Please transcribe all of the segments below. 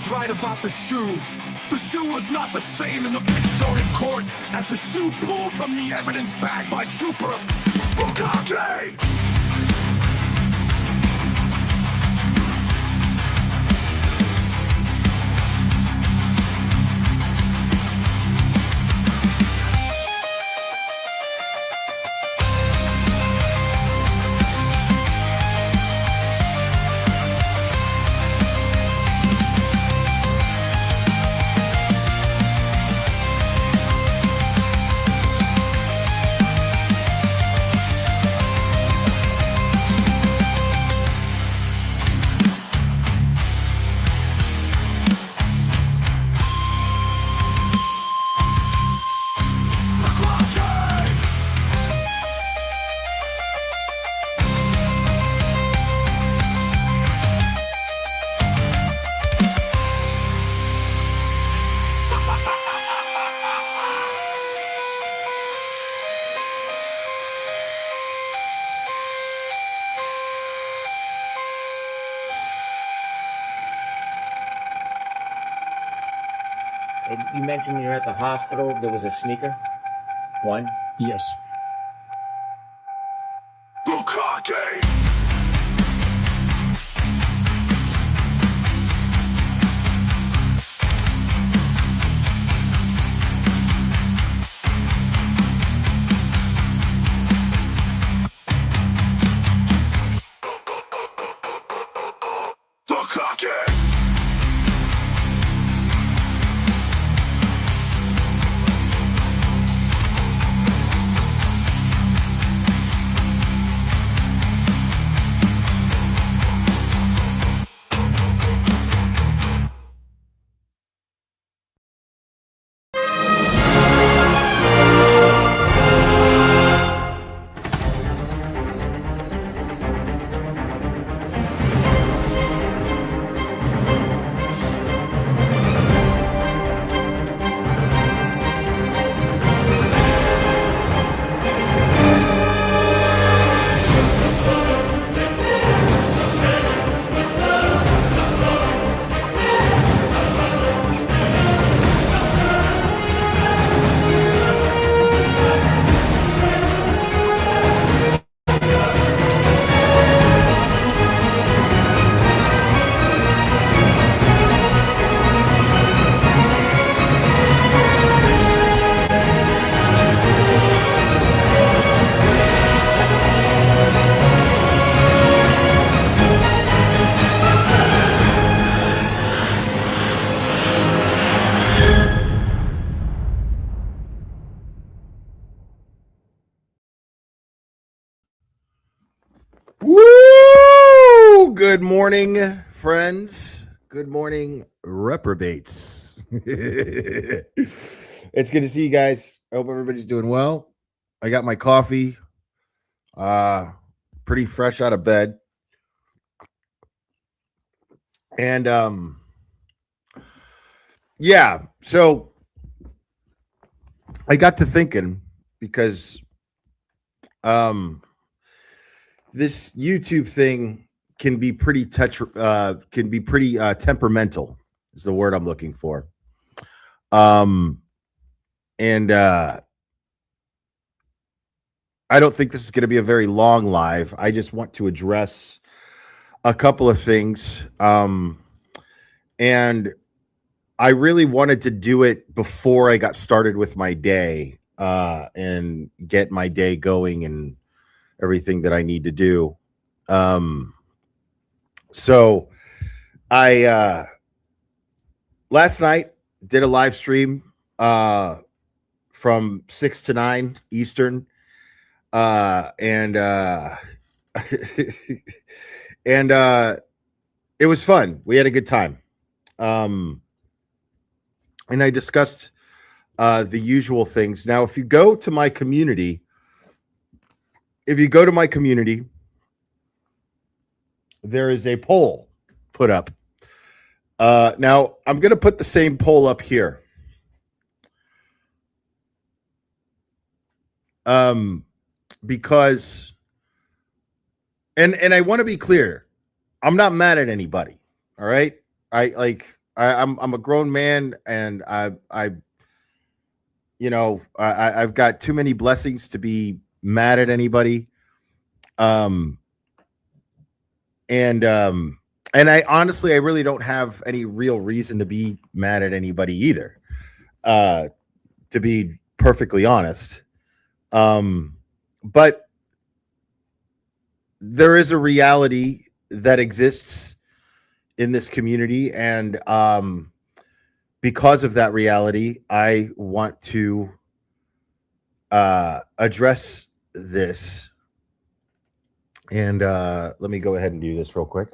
was right about the shoe. The shoe was not the same in the pic shown in court as the shoe pulled from the evidence bag by Trooper Burdz. And you mentioned you're at the hospital. There was a sneaker. One. Yes. Bukake! Woo! Good morning, friends. Good morning, reprobates. It's good to see you guys. I hope everybody's doing well. I got my coffee. Pretty fresh out of bed. And yeah, so I got to thinking because this YouTube thing can be pretty temperamental is the word I'm looking for. And I don't think this is going to be a very long live. I just want to address a couple of things. And I really wanted to do it before I got started with my day and get my day going and everything that I need to do. So I last night did a live stream from 6 to 9 Eastern. And and it was fun. We had a good time. And I discussed the usual things. Now, if you go to my community, there is a poll put up. Now, I'm going to put the same poll up here. Because, and I want to be clear, I'm not mad at anybody. All right. I'm a grown man, and I've got too many blessings to be mad at anybody. Um, and I honestly, I really don't have any real reason to be mad at anybody either. To be perfectly honest. But there is a reality that exists in this community, and because of that reality, I want to address this. And let me go ahead and do this real quick.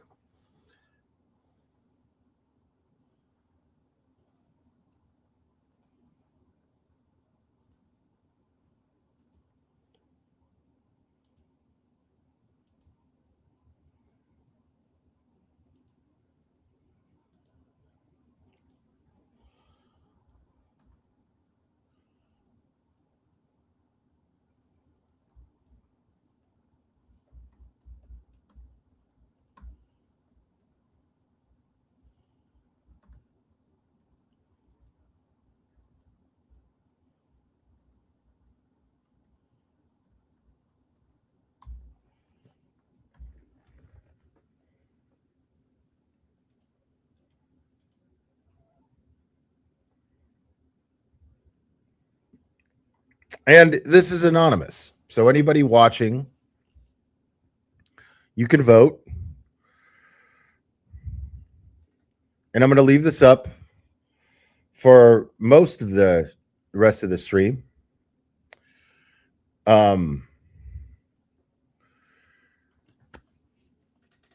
And this is anonymous. So anybody watching, you can vote. And I'm going to leave this up for most of the rest of the stream.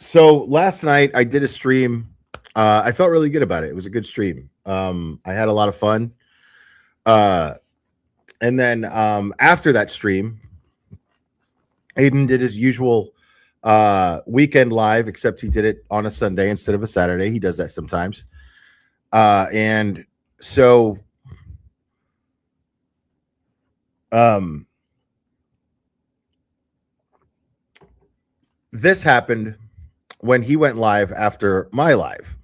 So last night I did a stream. I felt really good about it. It was a good stream. I had a lot of fun. And then after that stream, Aiden did his usual weekend live, except he did it on a Sunday instead of a Saturday. He does that sometimes. And so this happened when he went live after my live.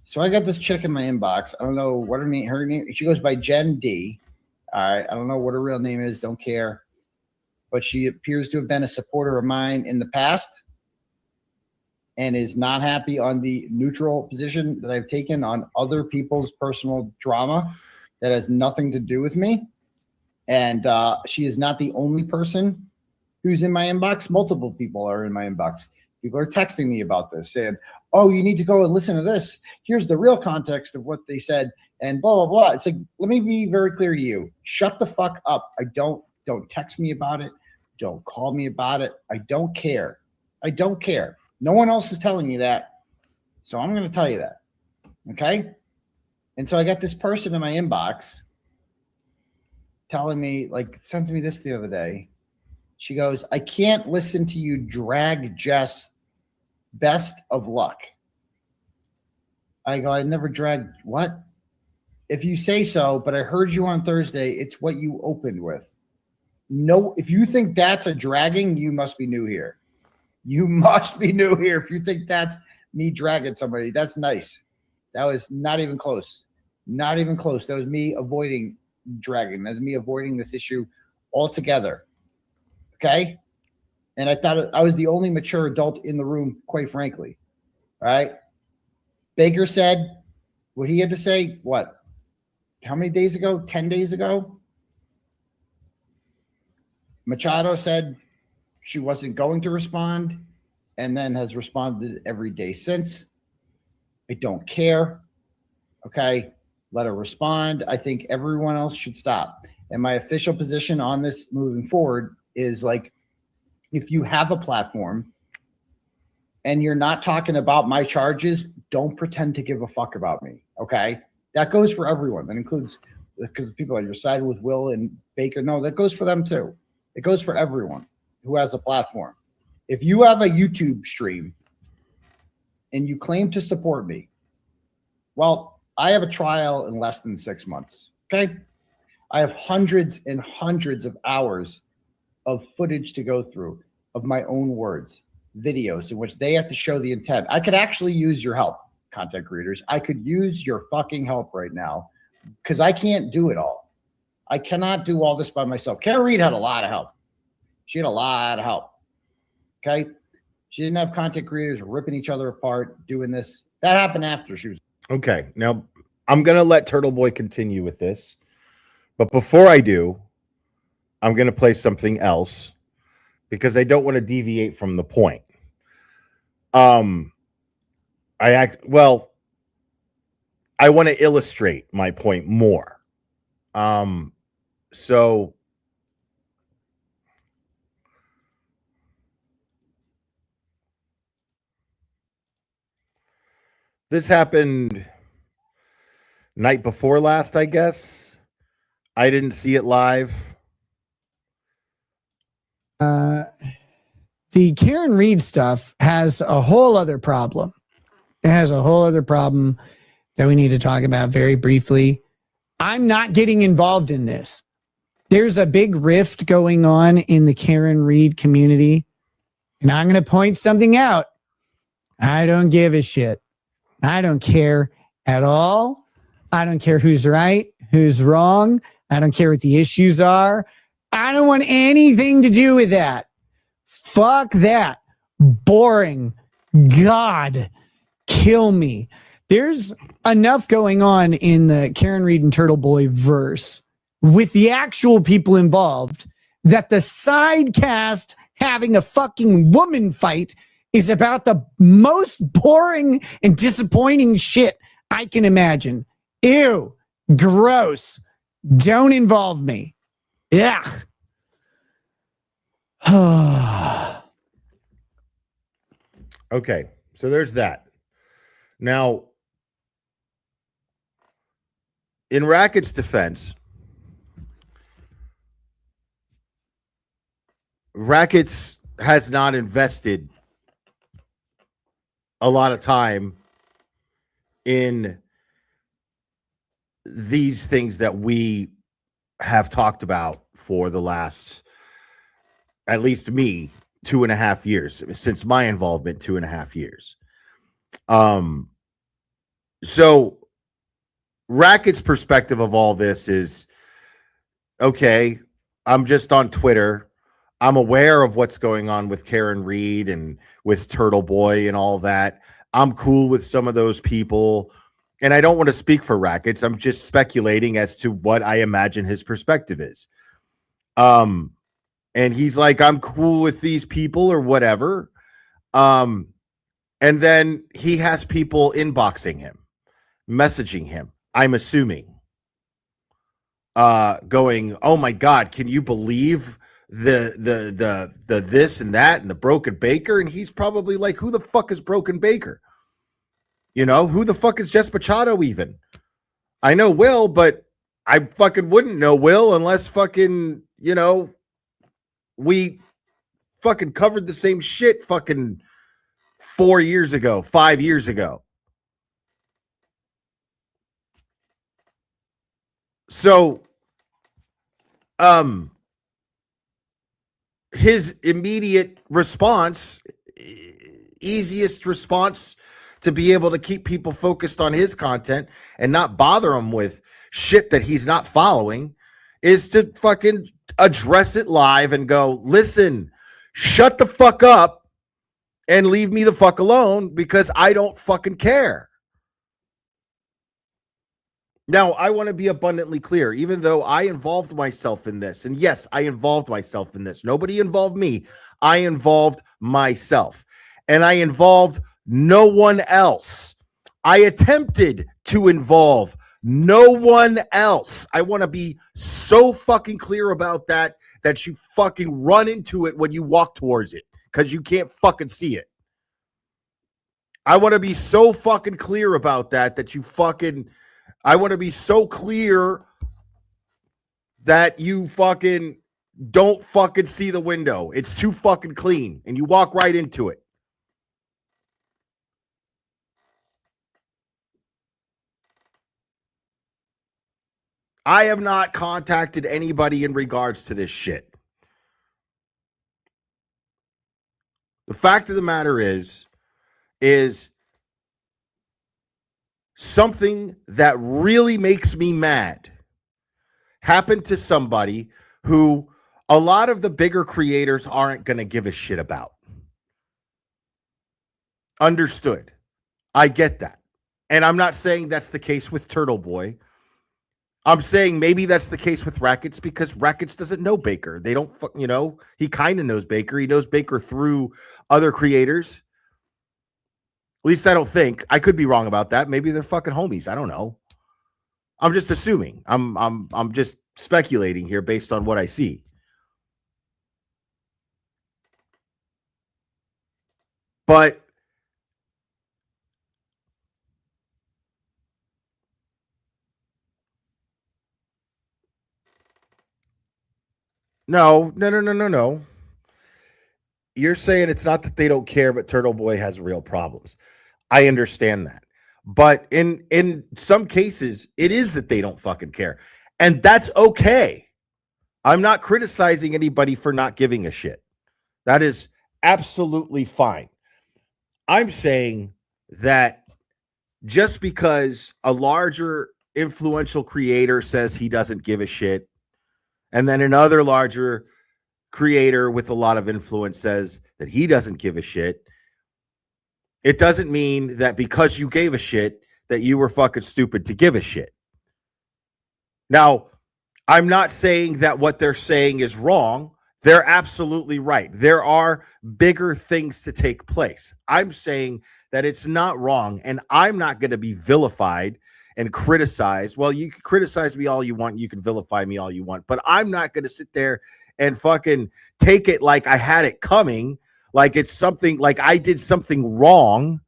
So I got this chick in my inbox. I don't know what her name. She goes by Jen D. All right. I don't know what her real name is. Don't care. But she appears to have been a supporter of mine in the past and is not happy on the neutral position that I've taken on other people's personal drama that has nothing to do with me. And she is not the only person who's in my inbox. Multiple people are in my inbox. People are texting me about this, saying, oh, you need to go and listen to this. Here's the real context of what they said, and blah, blah, blah. It's like, let me be very clear to you. Shut the fuck up. Don't text me about it. Don't call me about it. I don't care. I don't care. No one else is telling me that. So I'm going to tell you that. Okay? And so I got this person in my inbox telling me, like, sends me this the other day. She goes, I can't listen to you drag Jess. Best of luck. I go, I never dragged what? If you say so, but I heard you on Thursday, it's what you opened with. No, if you think that's a dragging, you must be new here. You must be new here. If you think that's me dragging somebody, that's nice. That was not even close. Not even close. That was me avoiding dragging. That was me avoiding this issue altogether. Okay? And I thought I was the only mature adult in the room, quite frankly. All right. Baker said what he had to say. What? How many days ago? 10 days ago? Machado said she wasn't going to respond and then has responded every day since. I don't care. Okay. Let her respond. I think everyone else should stop. And my official position on this moving forward is like, if you have a platform and you're not talking about my charges, don't pretend to give a fuck about me. Okay. That goes for everyone. That includes, because people are sided with Will and Baker. No, that goes for them too. It goes for everyone who has a platform. If you have a YouTube stream and you claim to support me, well, I have a trial in less than 6 months. Okay. I have hundreds and hundreds of hours of footage to go through. of my own words, videos in which they have to show the intent. I could actually use your help, content creators. I could use your fucking help right now because I can't do it all. I cannot do all this by myself. Karen Reed had a lot of help. She had a lot of help. Okay. She didn't have content creators ripping each other apart, doing this. That happened after she was. Okay. Now I'm going to let Turtle Boy continue with this. But before I do, I'm going to play something else because I don't want to deviate from the point. I want to illustrate my point more. So this happened night before last, I guess. I didn't see it live. The Karen Reed stuff has a whole other problem. It has a whole other problem that we need to talk about very briefly. I'm not getting involved in this. There's a big rift going on in the Karen Reed community, and I'm going to point something out. I don't give a shit. I don't care at all. I don't care who's right, who's wrong. I don't care what the issues are. I don't want anything to do with that. Fuck that. Boring. God, kill me. There's enough going on in the Karen Reed and Turtle Boy verse with the actual people involved that the side cast having a fucking woman fight is about the most boring and disappointing shit I can imagine. Ew. Gross. Don't involve me. Ugh. Okay, so there's that. Now, in Racket's defense, Rackets has not invested a lot of time in these things that we have talked about for the last, at least me, 2.5 years, since my involvement, 2.5 years. So Racket's perspective of all this is, okay, I'm just on Twitter. I'm aware of what's going on with Karen Reed and with Turtle Boy and all that. I'm cool with some of those people. And I don't want to speak for Rackets. I'm just speculating as to what I imagine his perspective is. And he's like, I'm cool with these people or whatever. And then he has people inboxing him, messaging him, I'm assuming, going, oh my God, can you believe the this and that and the Broken Baker? And he's probably like, who the fuck is Broken Baker? You know, who the fuck is Jess Machado even? I know Will, but I fucking wouldn't know Will unless fucking, you know, we fucking covered the same shit fucking 4 years ago, 5 years ago. So, his immediate response, easiest response to be able to keep people focused on his content and not bother him with shit that he's not following, is to fucking address it live and go, listen, shut the fuck up and leave me the fuck alone because I don't fucking care. Now, I want to be abundantly clear, even though I involved myself in this, and yes, I involved myself in this. Nobody involved me. I involved myself, and I involved no one else. I attempted to involve no one else. I want to be so fucking clear about that, that you fucking run into it when you walk towards it, because you can't fucking see it. I want to be so fucking clear about that, that you fucking... I want to be so clear that you fucking don't fucking see the window. It's too fucking clean, and you walk right into it. I have not contacted anybody in regards to this shit. The fact of the matter is something that really makes me mad happened to somebody who a lot of the bigger creators aren't going to give a shit about. Understood. I get that. And I'm not saying that's the case with Turtle Boy. I'm saying maybe that's the case with Rackets because Rackets doesn't know Baker. They don't, he kind of knows Baker. He knows Baker through other creators. At least I don't think. I could be wrong about that. Maybe they're fucking homies. I don't know. I'm just assuming. I'm just speculating here based on what I see. But no. You're saying it's not that they don't care, but Turtle Boy has real problems. I understand that. But in some cases, it is that they don't fucking care. And that's okay. I'm not criticizing anybody for not giving a shit. That is absolutely fine. I'm saying that just because a larger influential creator says he doesn't give a shit, and then another larger creator with a lot of influence says that he doesn't give a shit, it doesn't mean that because you gave a shit that you were fucking stupid to give a shit. Now, I'm not saying that what they're saying is wrong. They're absolutely right. There are bigger things to take place. I'm saying that it's not wrong, and I'm not going to be vilified and criticized. Well, you can criticize me all you want. You can vilify me all you want, but I'm not going to sit there and fucking take it like I had it coming, like it's something, like I did something wrong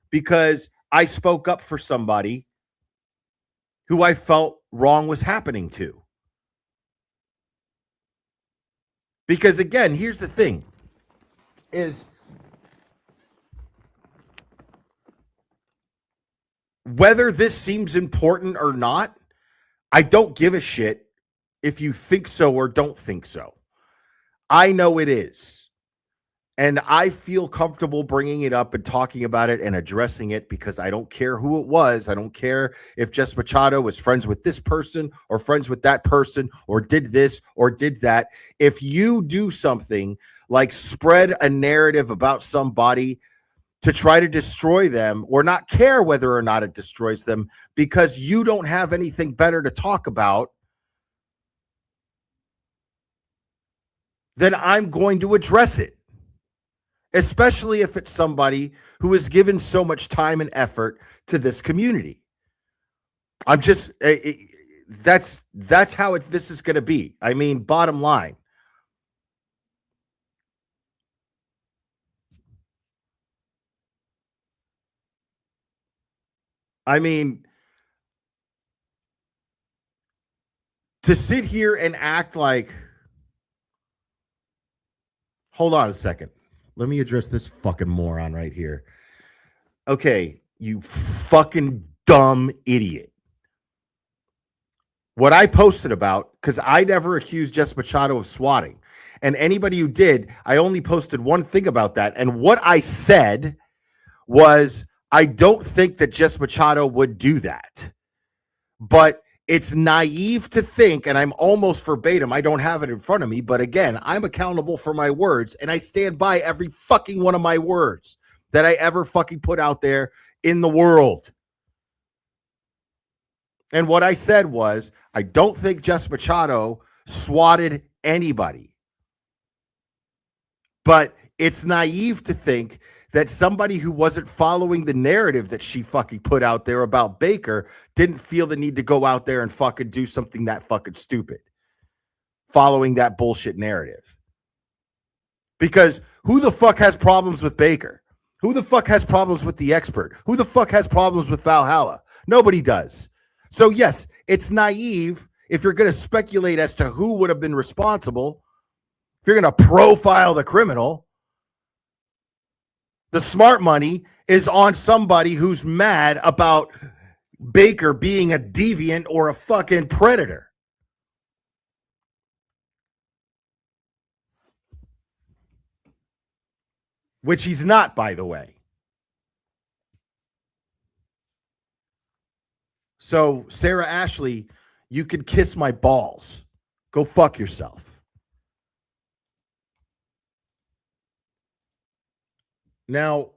because I spoke up for somebody who I felt wrong was happening to. Because again, here's the thing is whether this seems important or not, I don't give a shit if you think so or don't think so. I know it is. And I feel comfortable bringing it up and talking about it and addressing it because I don't care who it was. I don't care if Jess Machado was friends with this person or friends with that person or did this or did that. If you do something like spread a narrative about somebody to try to destroy them or not care whether or not it destroys them because you don't have anything better to talk about, then I'm going to address it. Especially if it's somebody who has given so much time and effort to this community. I'm just, that's how this is going to be. I mean, bottom line. I mean, to sit here and act like, hold on a second. Let me address this fucking moron right here. Okay, you fucking dumb idiot. What I posted about, because I never accused Jess Machado of swatting. And anybody who did, I only posted one thing about that. And what I said was, I don't think that Jess Machado would do that. But it's naive to think, and I'm almost verbatim, I don't have it in front of me, but again, I'm accountable for my words, and I stand by every fucking one of my words that I ever fucking put out there in the world. And what I said was, I don't think Jess Machado swatted anybody. But it's naive to think that somebody who wasn't following the narrative that she fucking put out there about Baker didn't feel the need to go out there and fucking do something that fucking stupid, following that bullshit narrative. Because who the fuck has problems with Baker? Who the fuck has problems with the expert? Who the fuck has problems with Valhalla? Nobody does. So yes, it's naive if you're going to speculate as to who would have been responsible. If you're going to profile the criminal, the smart money is on somebody who's mad about Baker being a deviant or a fucking predator. which he's not, by the way. So, Sarah Ashley, you could kiss my balls. Go fuck yourself. Now,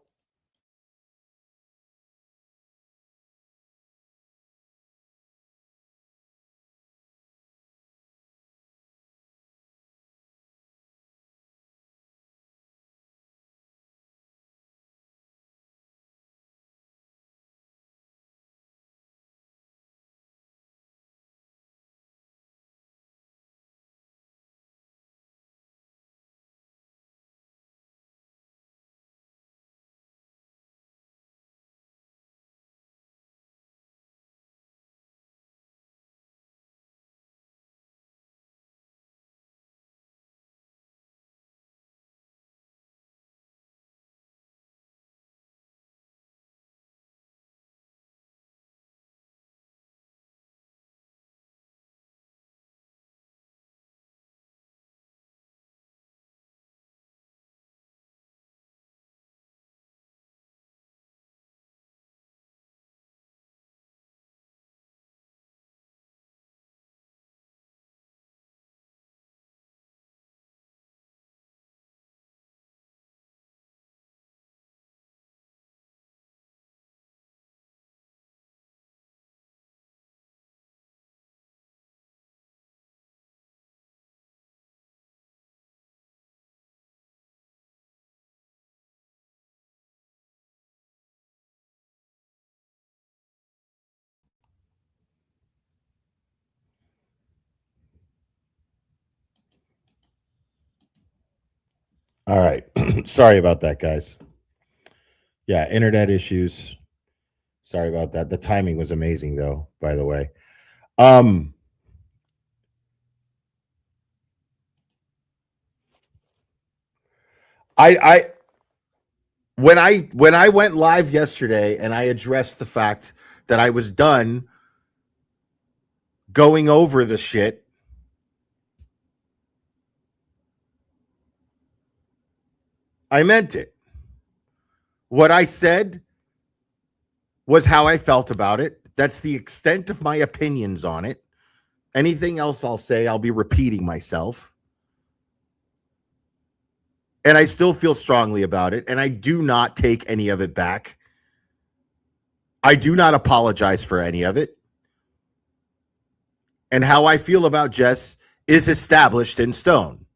all right. Sorry about that, guys. Yeah, internet issues. Sorry about that. The timing was amazing, though, by the way. Um, I when I went live yesterday and I addressed the fact that I was done going over the shit, I meant it. What I said was how I felt about it. That's the extent of my opinions on it. Anything else I'll say, I'll be repeating myself. And I still feel strongly about it. And I do not take any of it back. I do not apologize for any of it. And how I feel about Jess is established in stone.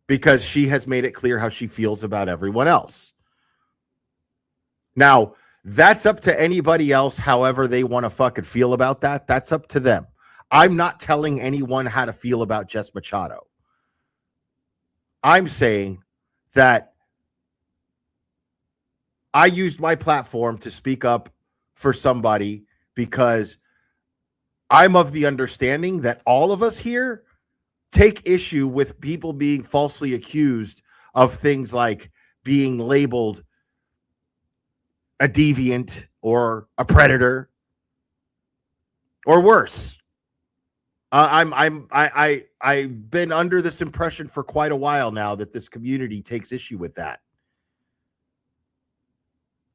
Because she has made it clear how she feels about everyone else. Now, that's up to anybody else, however they want to fucking feel about that. That's up to them. I'm not telling anyone how to feel about Jess Machado. I'm saying that I used my platform to speak up for somebody because I'm of the understanding that all of us here take issue with people being falsely accused of things like being labeled a deviant or a predator or worse. I've been under this impression for quite a while now that this community takes issue with that.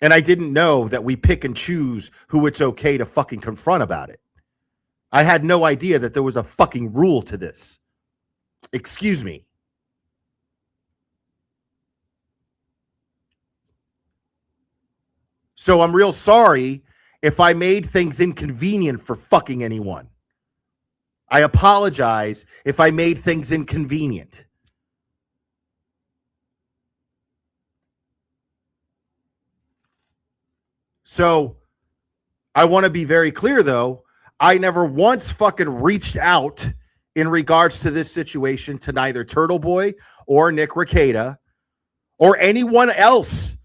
And I didn't know that we pick and choose who it's okay to fucking confront about it. I had no idea that there was a fucking rule to this. Excuse me. So I'm real sorry if I made things inconvenient for fucking anyone. I apologize if I made things inconvenient. So I want to be very clear, though. I never once fucking reached out in regards to this situation to neither Turtle Boy or Nick Rekieta or anyone else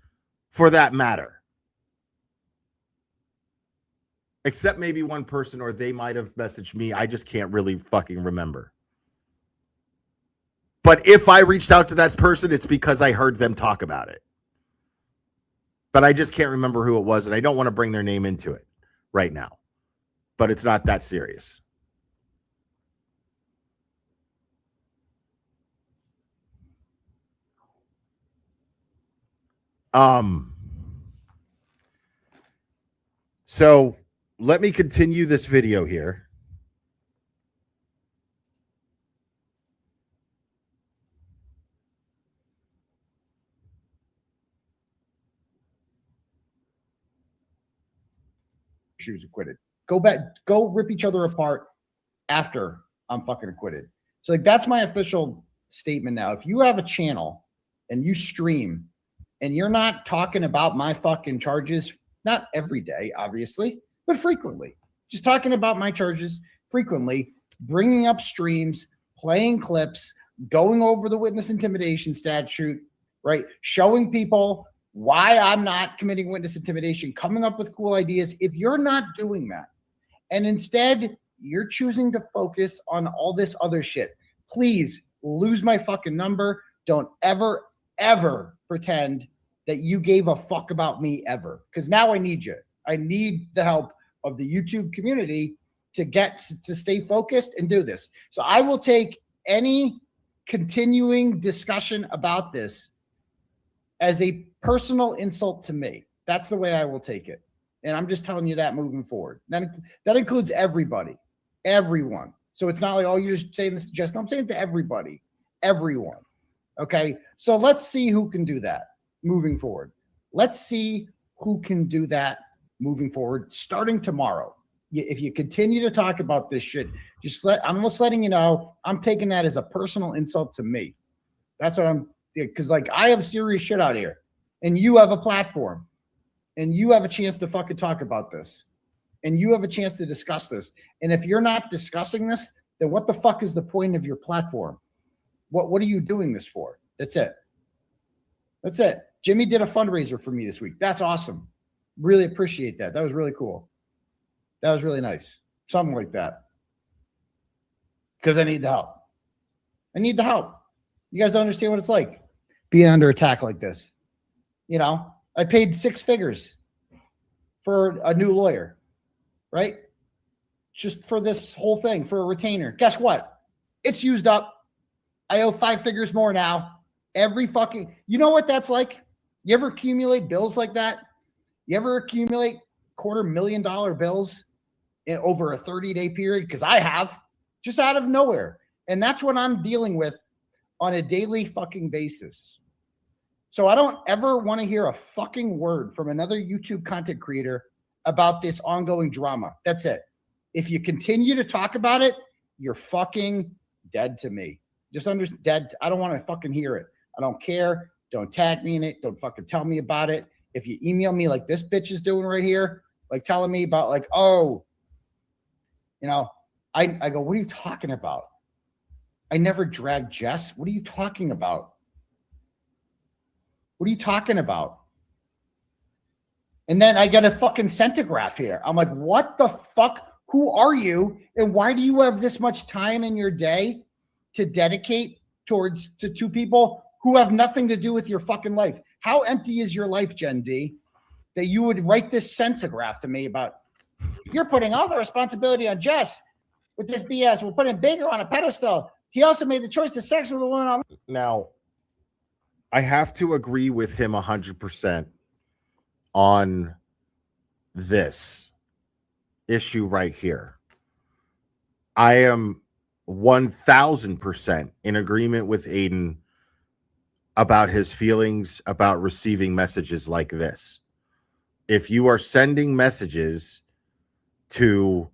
for that matter. Except maybe one person, or they might have messaged me. I just can't really fucking remember. But if I reached out to that person, it's because I heard them talk about it. But I just can't remember who it was, and I don't want to bring their name into it right now. But it's not that serious. So let me continue this video here. She was acquitted. Go back, go rip each other apart after I'm fucking acquitted. So like that's my official statement now. If you have a channel and you stream and you're not talking about my fucking charges, not every day, obviously, but frequently, just talking about my charges frequently, bringing up streams, playing clips, going over the witness intimidation statute, right? Showing people why I'm not committing witness intimidation, coming up with cool ideas. If you're not doing that, and instead you're choosing to focus on all this other shit, please lose my fucking number. Don't ever, ever pretend that you gave a fuck about me ever. Because now I need you. I need the help of the YouTube community to stay focused and do this. So I will take any continuing discussion about this as a personal insult to me. That's the way I will take it. And I'm just telling you that moving forward. That includes everybody, everyone. So it's not like, oh, you're just saying this to just, no, I'm saying it to everybody, everyone. Okay. So let's see who can do that moving forward. Let's see who can do that moving forward, starting tomorrow. If you continue to talk about this shit, I'm just letting you know, I'm taking that as a personal insult to me. That's what I'm, because like I have serious shit out here and you have a platform and you have a chance to fucking talk about this and you have a chance to discuss this. And if you're not discussing this, then what the fuck is the point of your platform? What are you doing this for? That's it. That's it. Jimmy did a fundraiser for me this week. That's awesome. Really appreciate that. That was really cool. That was really nice. Something like that. Because I need the help. I need the help. You guys don't understand what it's like being under attack like this. You know, I paid 6 figures for a new lawyer, right? Just for this whole thing, for a retainer. Guess what? It's used up. I owe 5 figures more now. Every fucking, you know what that's like? You ever accumulate bills like that? You ever accumulate $250,000 bills in over a 30-day period? Because I have, just out of nowhere. And that's what I'm dealing with on a daily fucking basis. So I don't ever want to hear a fucking word from another YouTube content creator about this ongoing drama. That's it. If you continue to talk about it, you're fucking dead to me. Just dead. I don't want to fucking hear it. I don't care. Don't tag me in it. Don't fucking tell me about it. If you email me like this bitch is doing right here, like telling me about like, oh, you know, I go, what are you talking about? I never dragged Jess. What are you talking about? What are you talking about? And then I get a fucking centograph here. I'm like, what the fuck? Who are you? And why do you have this much time in your day to dedicate to 2 people who have nothing to do with your fucking life? How empty is your life, Gen D, that you would write this centograph to me about, you're putting all the responsibility on Jess with this BS. We're putting Baker on a pedestal. He also made the choice to sex with a woman on. Now, I have to agree with him 100% on this issue right here. I am 1000% in agreement with Aiden about his feelings about receiving messages like this. If you are sending messages to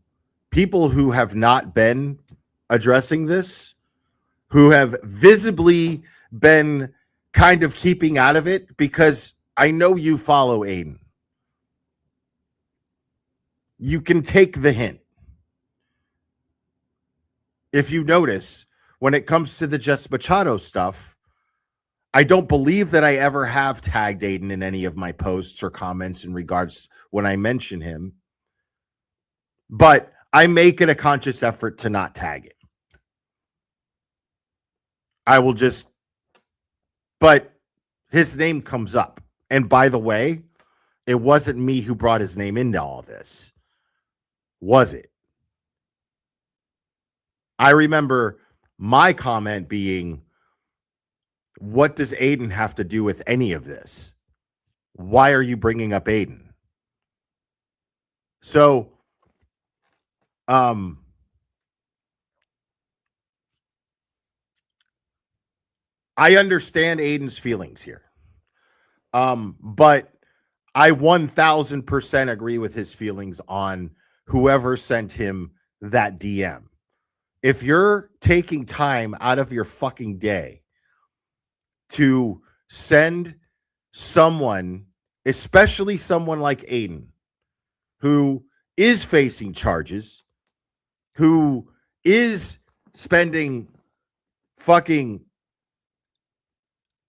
people who have not been addressing this, who have visibly been kind of keeping out of it, because I know you follow Aiden, you can take the hint. If you notice, when it comes to the Jess Machado stuff, I don't believe that I ever have tagged Aiden in any of my posts or comments in regards when I mention him, but I make it a conscious effort to not tag it. I will just, but his name comes up. And by the way, it wasn't me who brought his name into all this, was it? I remember my comment being, what does Aiden have to do with any of this? why are you bringing up Aiden? So, I understand Aiden's feelings here. But I 1000% agree with his feelings on whoever sent him that DM. If you're taking time out of your fucking day to send someone, especially someone like Aiden, who is facing charges, who is spending fucking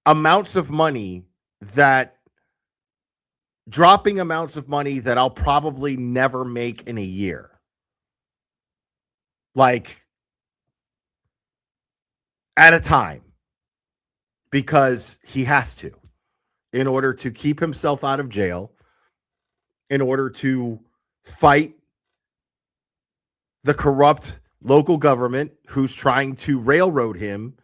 amounts of money that dropping amounts of money that I'll probably never make in a year. Like at a time, because he has to, in order to keep himself out of jail, in order to fight the corrupt local government who's trying to railroad him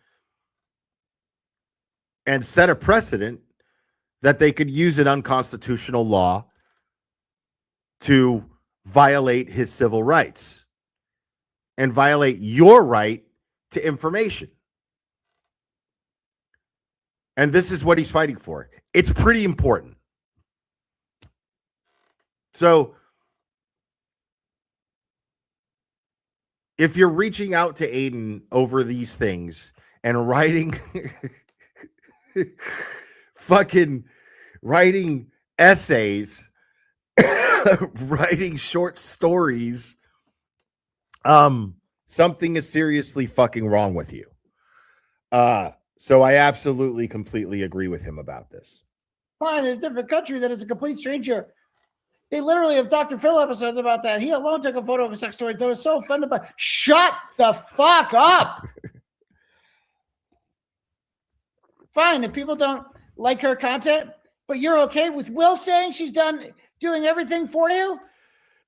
and set a precedent that they could use an unconstitutional law to violate his civil rights and violate your right to information. And this is what he's fighting for. It's pretty important. So if you're reaching out to Aiden over these things and writing fucking writing essays, writing short stories, something is seriously fucking wrong with you. So I absolutely, completely agree with him about this. Fine, in a different country that is a complete stranger. They literally have Dr. Phil episodes about that. He alone took a photo of a sex story that was so offended by. Shut the fuck up. Fine, if people don't like her content, but you're okay with Will saying she's doing everything for you,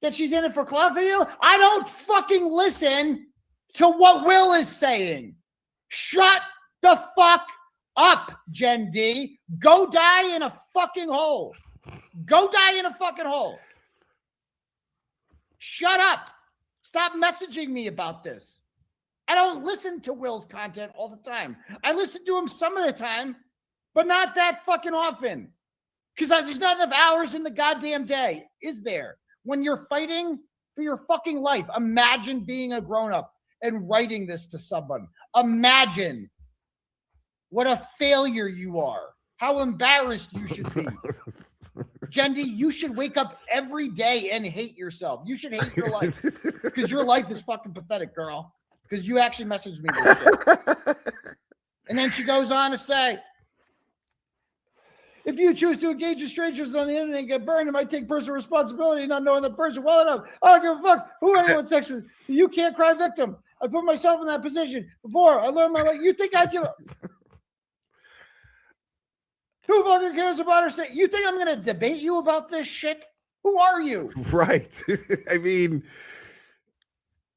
that she's in it for clout for you. I don't fucking listen to what Will is saying. Shut the fuck up, Gen D. Go die in a fucking hole. Go die in a fucking hole. Shut up. Stop messaging me about this. I don't listen to Will's content all the time. I listen to him some of the time, but not that fucking often. Because there's not enough hours in the goddamn day, is there? When you're fighting for your fucking life, imagine being a grown-up and writing this to someone. Imagine what a failure you are. How embarrassed you should be. Jendi, you should wake up every day and hate yourself. You should hate your life. Because your life is fucking pathetic, girl. Because you actually messaged me this shit. And then she goes on to say, if you choose to engage with strangers on the internet and get burned, it might take personal responsibility not knowing the person well enough. I don't give a fuck who anyone sex with. You can't cry victim. I put myself in that position before. I learned my life. You think I give a... Who fucking cares about her? You think I'm going to debate you about this shit? Who are you? Right. I mean,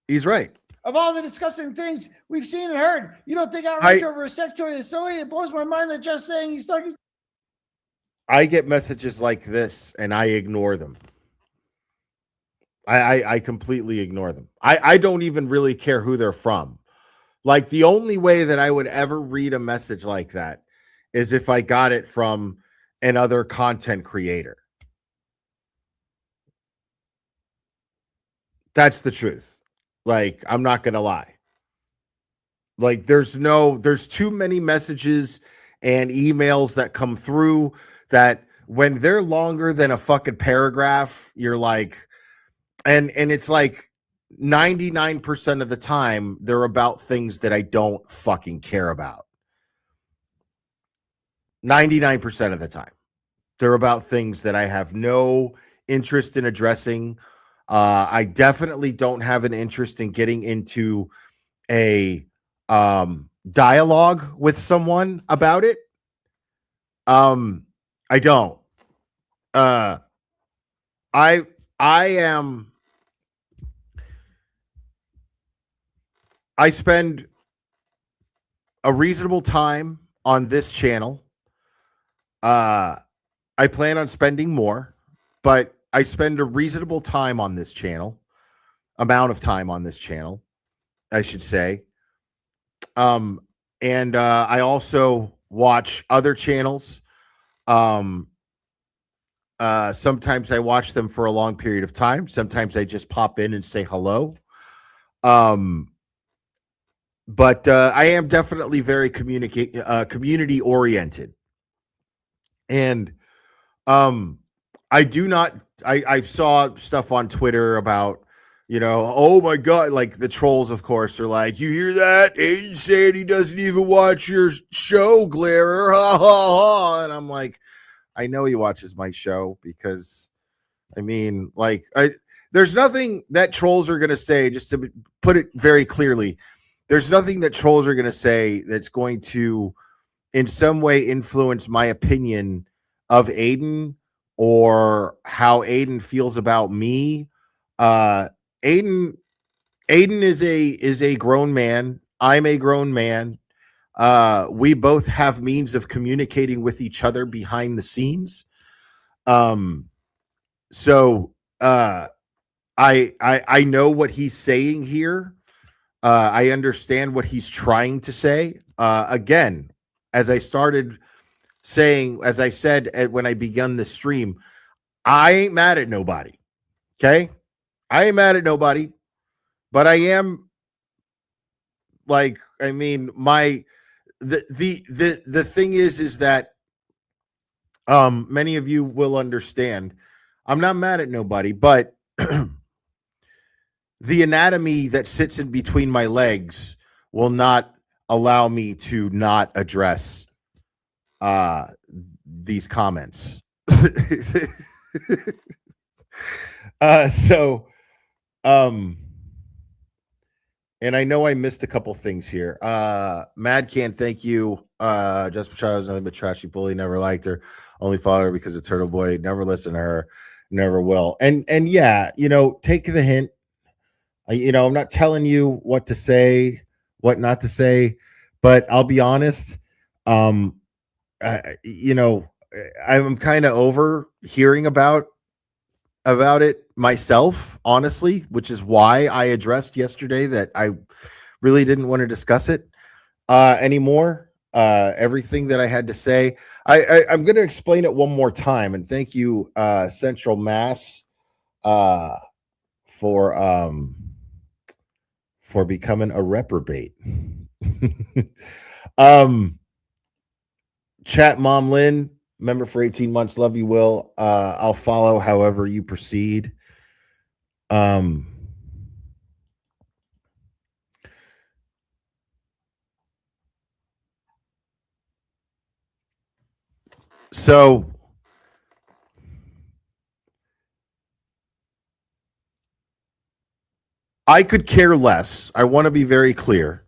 he's right. Of all the disgusting things we've seen and heard, you don't think outrage over a sex toy is silly? It blows my mind that just saying he's stuck. I get messages like this and I ignore them. I completely ignore them. I don't even really care who they're from. Like, the only way that I would ever read a message like that is if I got it from another content creator. That's the truth. Like, I'm not going to lie. Like, there's too many messages and emails that come through that when they're longer than a fucking paragraph, you're like, and it's like 99% of the time, they're about things that I don't fucking care about. 99% of the time, they're about things that I have no interest in addressing. I definitely don't have an interest in getting into a dialogue with someone about it. I don't. I spend a reasonable time on this channel I plan on spending more, but I spend a reasonable time on this channel, amount of time on this channel, I should say. And I also watch other channels. Sometimes I watch them for a long period of time. Sometimes I just pop in and say hello. But I am definitely very community oriented. And I do not I saw stuff on Twitter about, oh my God, like the trolls, of course, are like, you hear that? Aiden said he doesn't even watch your show, Glairer. Ha ha ha. And I'm like, I know he watches my show because, I mean, like, there's nothing that trolls are going to say, just to put it very clearly, there's nothing that trolls are going to say that's going to in some way influence my opinion of Aiden or how Aiden feels about me. Aiden is a grown man. I'm a grown man. We both have means of communicating with each other behind the scenes. So I know what he's saying here. I understand what he's trying to say. Again, as I said when I begun the stream, I ain't mad at nobody. Okay, I ain't mad at nobody, but I am like, I mean, the thing is that many of you will understand. I'm not mad at nobody, but the anatomy that sits in between my legs will not allow me to not address these comments. And I know I missed a couple things here. Mad Can, thank you. Just Child was nothing but trashy bully, never liked her, only followed her because of Turtle Boy, never listened to her, never will. And yeah, take the hint. I'm not telling you what to say, what not to say, but I'll be honest. I'm kind of over hearing about it myself, honestly, which is why I addressed yesterday that I really didn't want to discuss it anymore. Everything that I had to say, I'm going to explain it one more time. And thank you, Central Mass, for becoming a reprobate. Chat Mom Lynn, member for 18 months. Love you, Will. I'll follow however you proceed. So I could care less. I want to be very clear.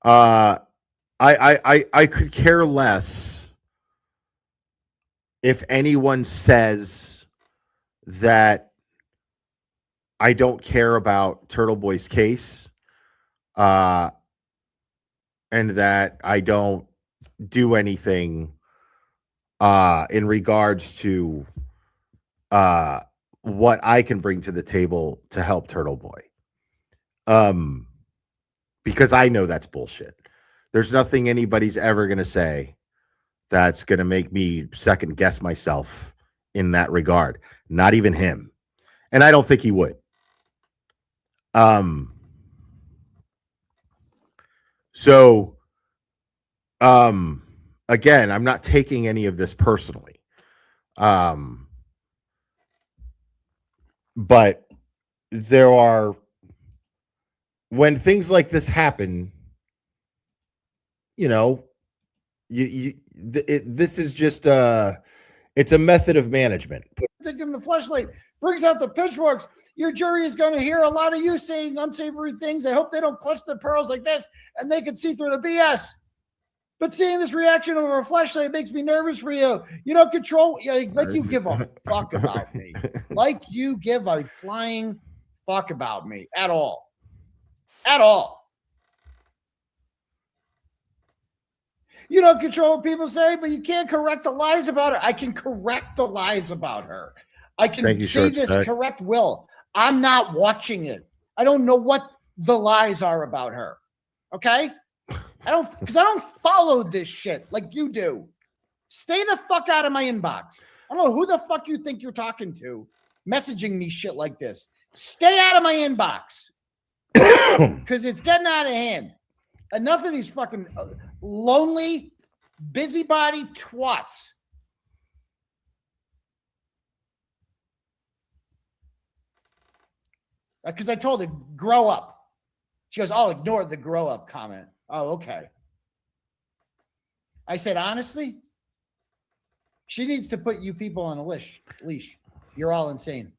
I could care less if anyone says that I don't care about Turtle Boy's case, and that I don't do anything in regards to what I can bring to the table to help Turtle Boy. Because I know that's bullshit. There's nothing anybody's ever going to say that's going to make me second guess myself in that regard. Not even him. And I don't think he would. So, again, I'm not taking any of this personally. But there are, when things like this happen, this is just it's a method of management. Thinking the fleshlight brings out the pitchforks. Your jury is going to hear a lot of you saying unsavory things. I hope they don't clutch their pearls like this and they can see through the BS. But seeing this reaction over a fleshlight makes me nervous for you. You don't control, like you give a fuck about me. Like you give a flying fuck about me at all. At all. You don't control what people say, but you can't correct the lies about her. I can correct the lies about her. I can Thank you, say Short this Stack. correct will. I'm not watching it. I don't know what the lies are about her. Okay? Because I don't follow this shit like you do. Stay the fuck out of my inbox. I don't know who the fuck you think you're talking to, messaging me shit like this. Stay out of my inbox. Because it's getting out of hand. Enough of these fucking lonely, busybody twats. Because I told her, grow up. She goes, I'll ignore the grow up comment. Oh, okay. I said, honestly, she needs to put you people on a leash. You're all insane.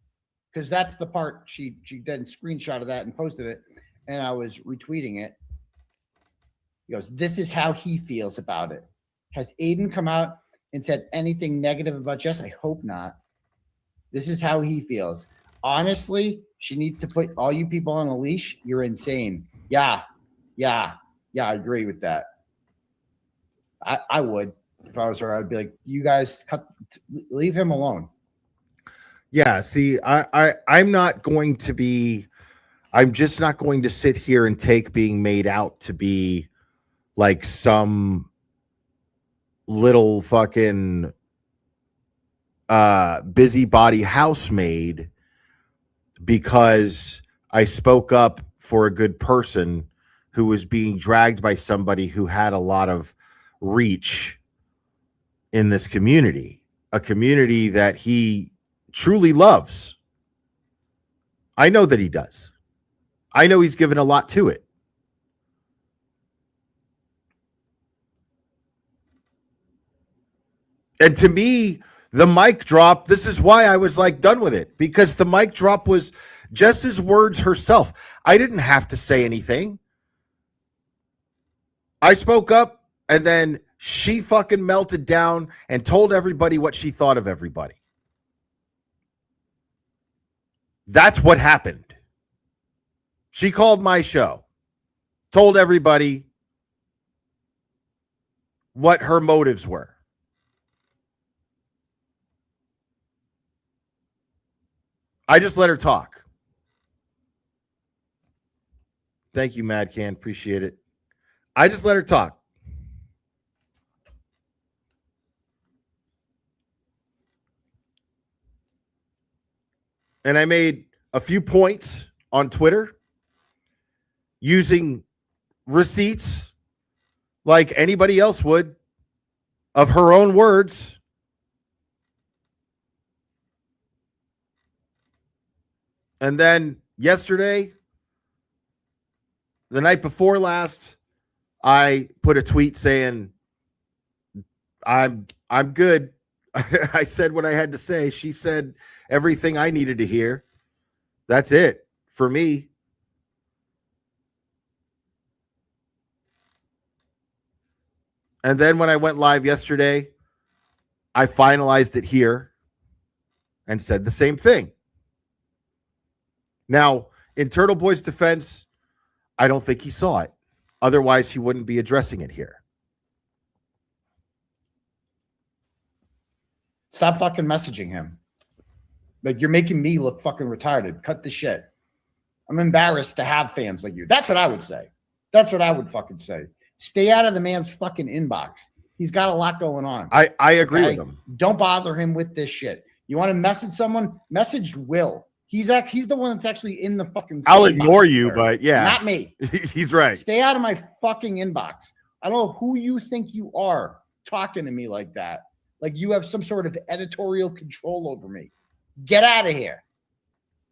Because that's the part she then screenshot of that and posted it. And I was retweeting it. He goes, this is how he feels about it. Has Aiden come out and said anything negative about Jess? I hope not. This is how he feels. Honestly, she needs to put all you people on a leash. You're insane. Yeah, I agree with that. I would. If I was her, I'd be like, you guys leave him alone. Yeah, see, I'm not going to be, I'm just not going to sit here and take being made out to be like some little fucking busybody housemaid because I spoke up for a good person who was being dragged by somebody who had a lot of reach in this community, a community that he truly loves. I know that he does. I know he's given a lot to it. And to me, the mic drop, this is why I was like done with it, because the mic drop was just his words herself. I didn't have to say anything. I spoke up and then she fucking melted down and told everybody what she thought of everybody. That's what happened. She called my show, told everybody what her motives were. I just let her talk. Thank you, Mad Can. Appreciate it. I just let her talk. And I made a few points on Twitter using receipts like anybody else would of her own words. And then yesterday, the night before last, I put a tweet saying, I'm good. I said what I had to say. She said everything I needed to hear. That's it for me. And then when I went live yesterday, I finalized it here and said the same thing. Now, in Turtle Boy's defense, I don't think he saw it. Otherwise, he wouldn't be addressing it here. Stop fucking messaging him. Like, you're making me look fucking retarded. Cut the shit. I'm embarrassed to have fans like you. That's what I would say. That's what I would fucking say. Stay out of the man's fucking inbox. He's got a lot going on. I agree with him. Don't bother him with this shit. You want to message someone? Message Will. He's the one that's actually in the fucking. I'll ignore you, there. But yeah. Not me. He's right. Stay out of my fucking inbox. I don't know who you think you are talking to me like that. Like you have some sort of editorial control over me. Get out of here.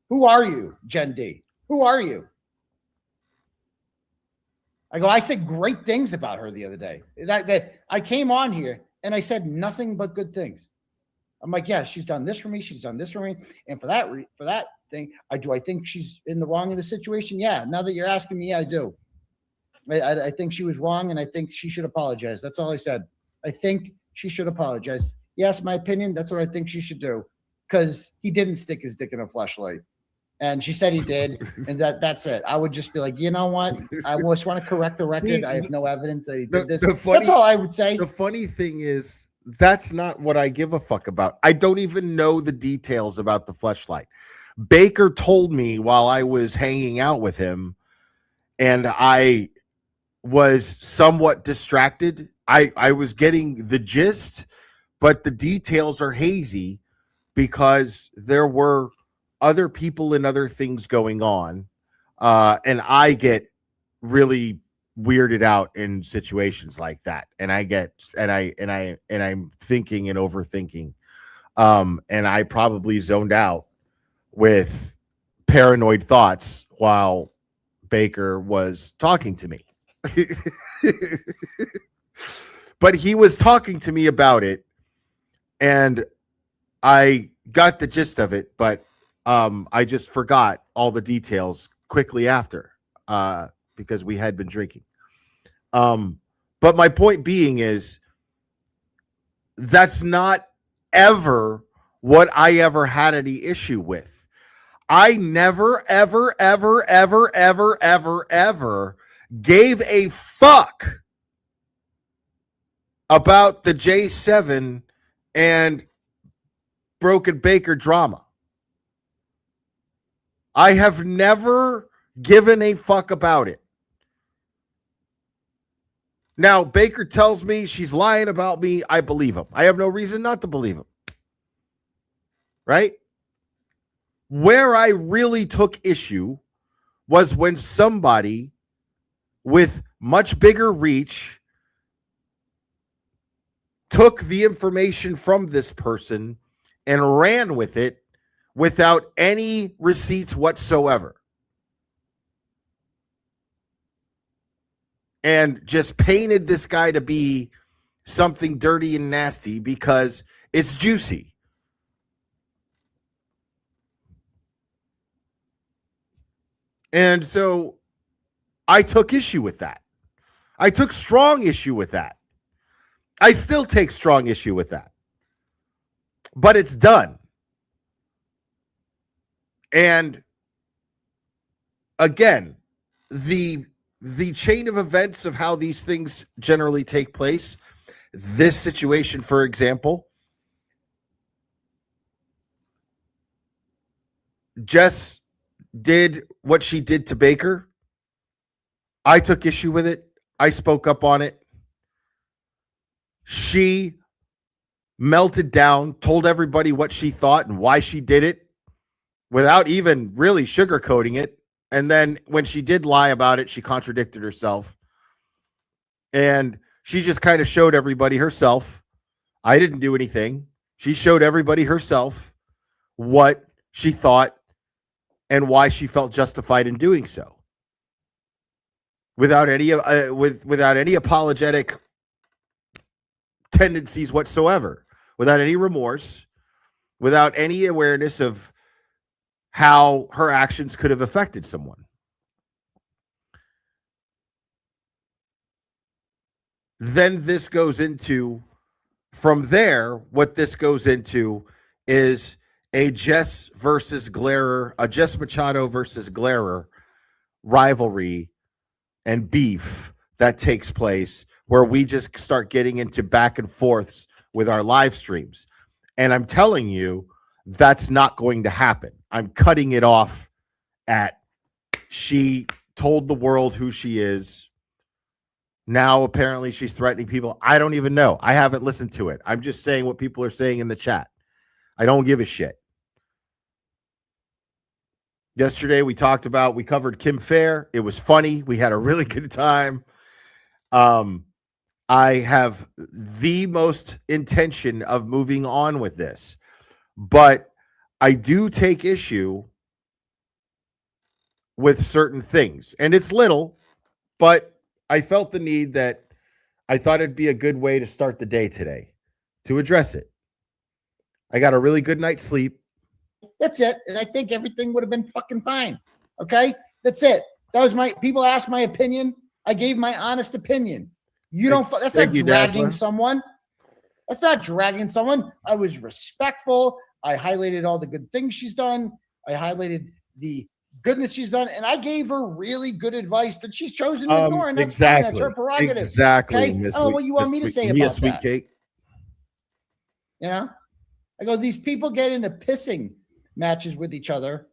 Who are you, Jen D? Who are you? I said great things about her the other day. I came on here and I said nothing but good things. I'm like, yeah, she's done this for me. She's done this for me. And for that thing, I think she's in the wrong in the situation? Yeah. Now that you're asking me, yeah, I do. I think she was wrong and I think she should apologize. That's all I said. I think she should apologize. Yes, my opinion. That's what I think she should do because he didn't stick his dick in a fleshlight. And she said he did, and that's it. I would just be like, you know what? I just want to correct the record. I have no evidence that he did this. That's all I would say. The funny thing is, that's not what I give a fuck about. I don't even know the details about the fleshlight. Baker told me while I was hanging out with him, and I was somewhat distracted. I was getting the gist, but the details are hazy because there were other people and other things going on. And I get really weirded out in situations like that. And I'm thinking and overthinking. And I probably zoned out with paranoid thoughts while Baker was talking to me. But he was talking to me about it, and I got the gist of it, but I just forgot all the details quickly after because we had been drinking. But my point being is that's not ever what I ever had any issue with. I never, ever, ever, ever, ever, ever, ever gave a fuck about the J7 and Broken Baker drama. I have never given a fuck about it. Now, Baker tells me she's lying about me. I believe him. I have no reason not to believe him. Right? Where I really took issue was when somebody with much bigger reach took the information from this person and ran with it without any receipts whatsoever. And just painted this guy to be something dirty and nasty because it's juicy. And so I took issue with that. I took strong issue with that. I still take strong issue with that. But it's done. And again, the chain of events of how these things generally take place, this situation, for example, Jess did what she did to Baker. I took issue with it. I spoke up on it. She melted down, told everybody what she thought and why she did it without even really sugarcoating it. And then when she did lie about it, she contradicted herself. And she just kind of showed everybody herself. I didn't do anything. She showed everybody herself what she thought and why she felt justified in doing so. Without any apologetic tendencies whatsoever, without any remorse, without any awareness of how her actions could have affected someone. Then this goes into, from there, what this goes into is a Jess Machado versus Glarer rivalry and beef that takes place where we just start getting into back and forths with our live streams. And I'm telling you, that's not going to happen. I'm cutting it off at she told the world who she is. Now, apparently, she's threatening people. I don't even know. I haven't listened to it. I'm just saying what people are saying in the chat. I don't give a shit. Yesterday, we covered Kim Fair. It was funny. We had a really good time. I have the most intention of moving on with this, but I do take issue with certain things, and it's little, but I felt the need that I thought it'd be a good way to start the day today to address it. I got a really good night's sleep. That's it. And I think everything would have been fucking fine. Okay. That's it. That was people asked my opinion. I gave my honest opinion. That's not dragging someone. That's not dragging someone. I was respectful. I highlighted all the good things she's done. I highlighted the goodness she's done. And I gave her really good advice that she's chosen to ignore. And that's fine. Exactly. That's her prerogative. Exactly. Okay? Miss I don't know what you want me to say about Sweet that. Cake. You know, I go, these people get into pissing matches with each other,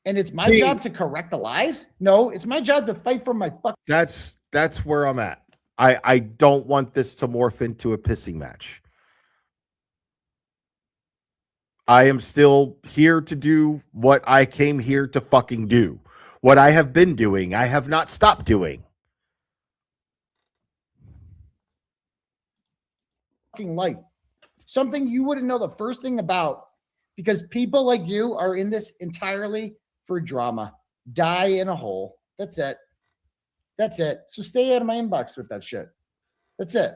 and it's my job to correct the lies. No, it's my job to fight for my fuck. That's where I'm at. I don't want this to morph into a pissing match. I am still here to do what I came here to fucking do. What I have been doing, I have not stopped doing. Fucking life. Something you wouldn't know the first thing about, because people like you are in this entirely for drama. Die in a hole. That's it. That's it. So stay out of my inbox with that shit. That's it.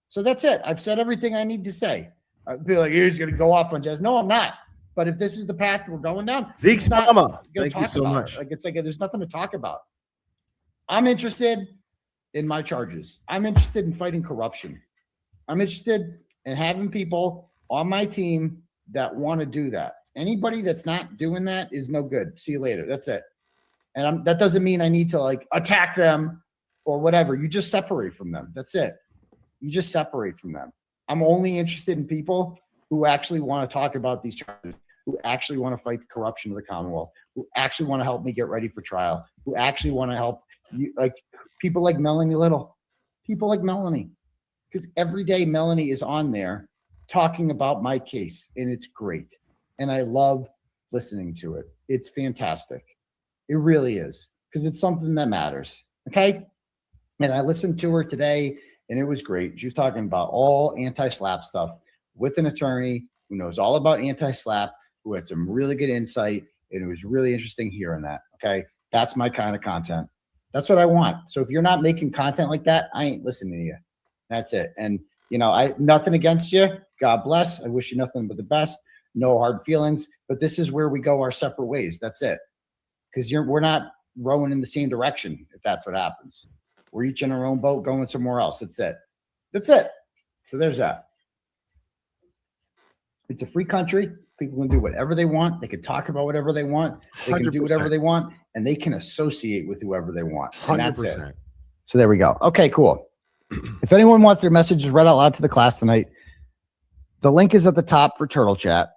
So that's it. I've said everything I need to say. I'd be like, he's going to go off on Jazz. No, I'm not. But if this is the path we're going down, Zeke's mama. Thank you so much. Like, it's like there's nothing to talk about. I'm interested in my charges. I'm interested in fighting corruption. I'm interested in having people on my team that want to do that. Anybody that's not doing that is no good. See you later. That's it. And that doesn't mean I need to like attack them or whatever. You just separate from them. That's it. You just separate from them. I'm only interested in people who actually want to talk about these charges, who actually want to fight the corruption of the Commonwealth, who actually want to help me get ready for trial, who actually want to help you, like people like Melanie Little, people like Melanie, because every day Melanie is on there talking about my case, and it's great. And I love listening to it. It's fantastic. It really is, because it's something that matters. Okay. And I listened to her today, and it was great. She was talking about all anti-slap stuff with an attorney who knows all about anti-slap, who had some really good insight, and it was really interesting hearing that. Okay. That's my kind of content. That's what I want. So if you're not making content like that, I ain't listening to you. That's it. And you know, I nothing against you. God bless. I wish you nothing but the best. No hard feelings. But this is where we go our separate ways. That's it. Because we're not rowing in the same direction. If that's what happens, we're each in our own boat going somewhere else. That's it. That's it. So there's that. It's a free country. People can do whatever they want. They can talk about whatever they want. They can do whatever they want, and they can associate with whoever they want. And that's 100%. it. So there we go. Okay, cool. If anyone wants their messages read out loud to the class tonight, the link is at the top for Turtle Chat,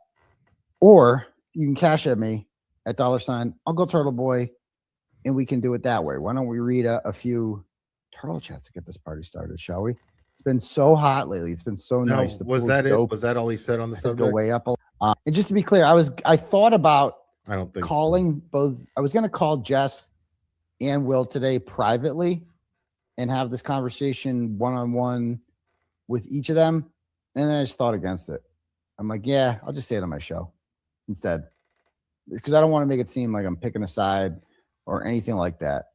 or you can cash at me at $ Uncle Turtle Boy, and we can do it that way. Why don't we read a few Turtle Chats to get this party started, shall we? It's been so hot lately. It's been so nice. The Was pool's that dope. it? Was that all he said on the Let's go subject? way up. And just to be clear, I thought about I don't think calling both. I was going to call Jess and Will today privately and have this conversation one-on-one with each of them. And then I just thought against it. I'm like, yeah, I'll just say it on my show instead, because I don't want to make it seem like I'm picking a side or anything like that.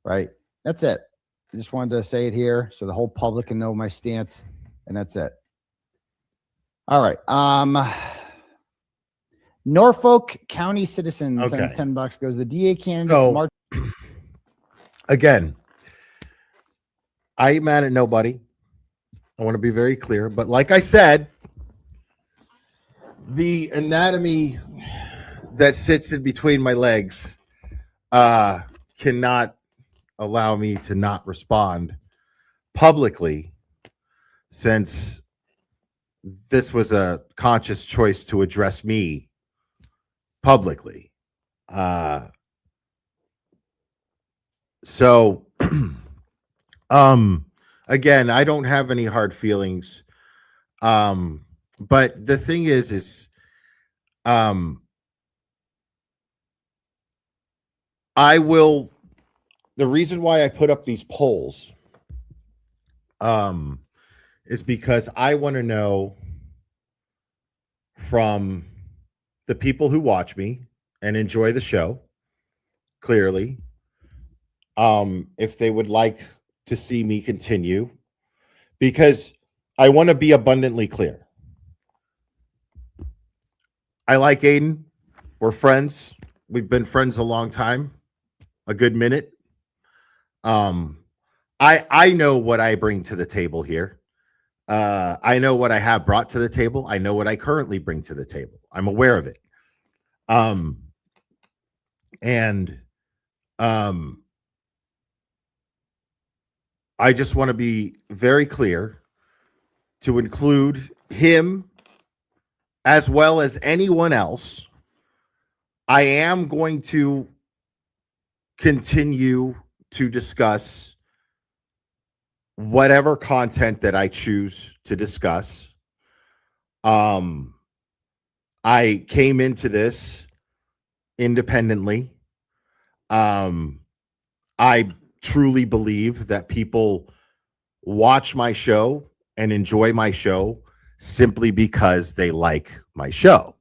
Right. That's it. I just wanted to say it here so the whole public can know my stance, and that's it. All right. Norfolk County citizen sends $10. Goes the DA candidates March. Again, I ain't mad at nobody. I want to be very clear, but like I said, the anatomy that sits in between my legs cannot allow me to not respond publicly, since this was a conscious choice to address me publicly. So again, I don't have any hard feelings. But the thing is the reason why I put up these polls is because I want to know from the people who watch me and enjoy the show, clearly, if they would like to see me continue, because I want to be abundantly clear. I like Aiden. We're friends. We've been friends a long time, a good minute. I know what I bring to the table here. I know what I have brought to the table. I know what I currently bring to the table. I'm aware of it. And I just want to be very clear to include him as well as anyone else. I am going to continue to discuss whatever content that I choose to discuss. I came into this independently. I truly believe that people watch my show and enjoy my show simply because they like my show.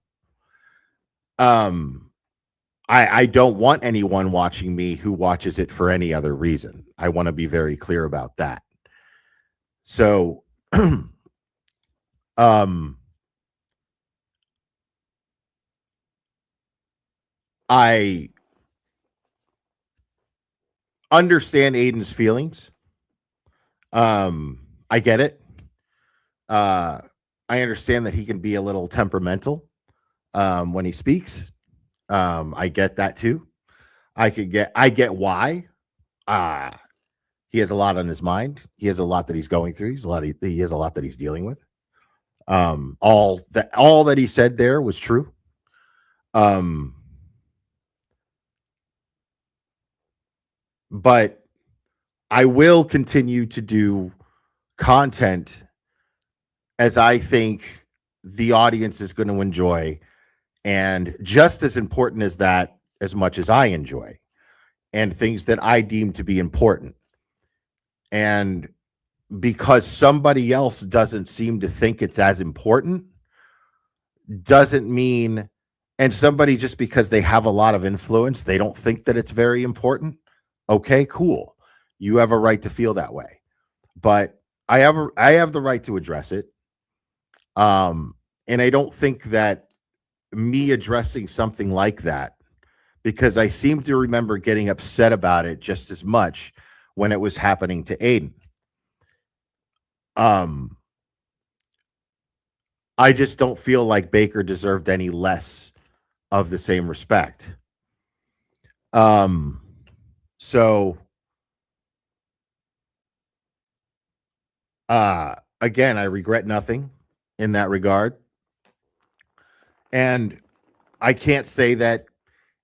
I don't want anyone watching me who watches it for any other reason. I want to be very clear about that. So, I understand Aiden's feelings. I get it. I understand that he can be a little temperamental when he speaks. I get that too. I get why. He has a lot on his mind. He has a lot that he's going through. He has a lot that he's dealing with. All that he said there was true. But I will continue to do content as I think the audience is going to enjoy, and just as important as that, as much as I enjoy, and things that I deem to be important. And because somebody else doesn't seem to think it's as important, doesn't mean, and somebody just because they have a lot of influence, they don't think that it's very important. Okay, cool. You have a right to feel that way. But I have the right to address it. And I don't think that me addressing something like that, because I seem to remember getting upset about it just as much when it was happening to Aiden. I just don't feel like Baker deserved any less of the same respect. So again, I regret nothing in that regard. And I can't say that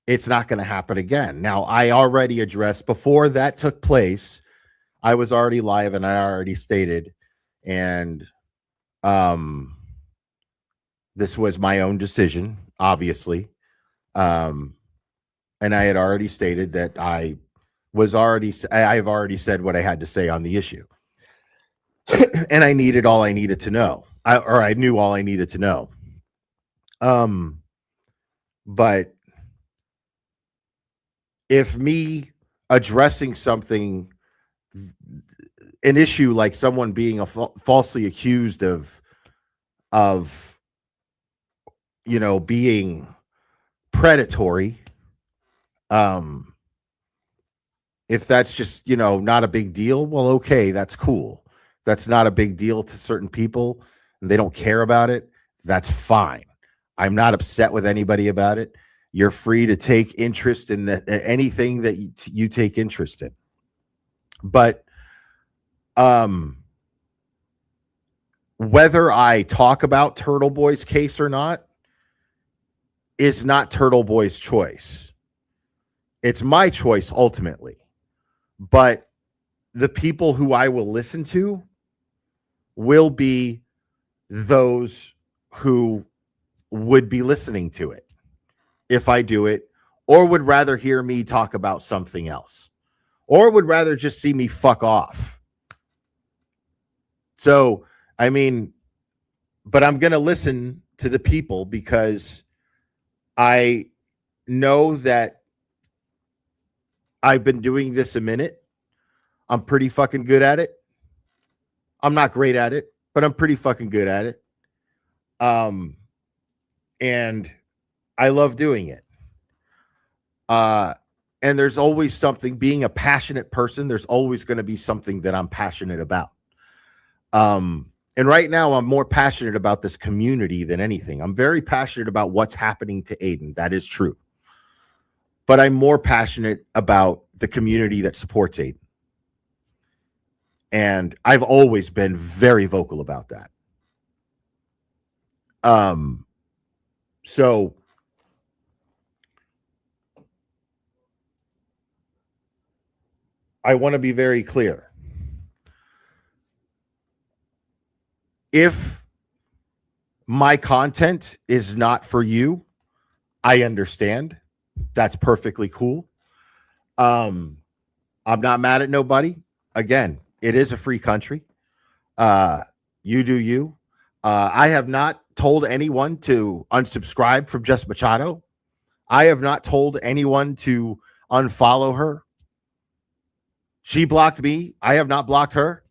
it's not going to happen again. Now, I already addressed before that took place. I was already live and I already stated, and this was my own decision, obviously. And I had already stated that I've already said what I had to say on the issue. And I needed all I needed to know. I knew all I needed to know. But if me addressing something, an issue like someone being falsely accused of being predatory, if that's just not a big deal, well, okay, that's cool. That's not a big deal to certain people and they don't care about it. That's fine. I'm not upset with anybody about it. You're free to take interest in anything that you take interest in. But whether I talk about Turtle Boy's case or not is not Turtle Boy's choice. It's my choice ultimately. But the people who I will listen to will be those who would be listening to it if I do it, or would rather hear me talk about something else, or would rather just see me fuck off. So, I mean, but I'm going to listen to the people because I know that I've been doing this a minute. I'm pretty fucking good at it. I'm not great at it, but I'm pretty fucking good at it. And I love doing it. And there's always something, being a passionate person, there's always going to be something that I'm passionate about. And right now I'm more passionate about this community than anything. I'm very passionate about what's happening to Aiden. That is true. but I'm more passionate about the community that supports Aiden. And I've always been very vocal about that. So I want to be very clear. If my content is not for you, I understand. That's perfectly cool. I'm not mad at nobody. Again, it is a free country. You do you. I have not told anyone to unsubscribe from Jess Machado. I have not told anyone to unfollow her. She blocked me. I have not blocked her.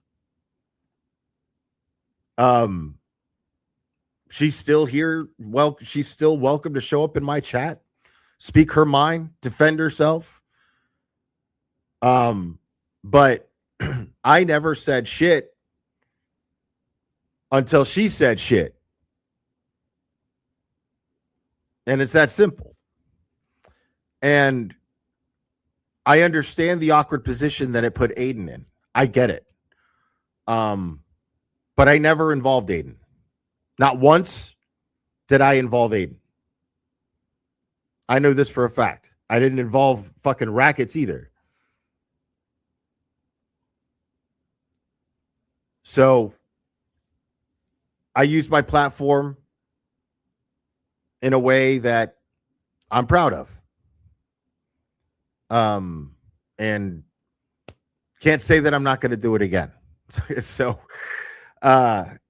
She's still here. Well, she's still welcome to show up in my chat, speak her mind, defend herself. But I never said shit until she said shit. And it's that simple. And I understand the awkward position that it put Aiden in. I get it. But I never involved Aiden. Not once did I involve Aiden. I know this for a fact. I didn't involve fucking rackets either. So I use my platform in a way that I'm proud of. And can't say that I'm not going to do it again. So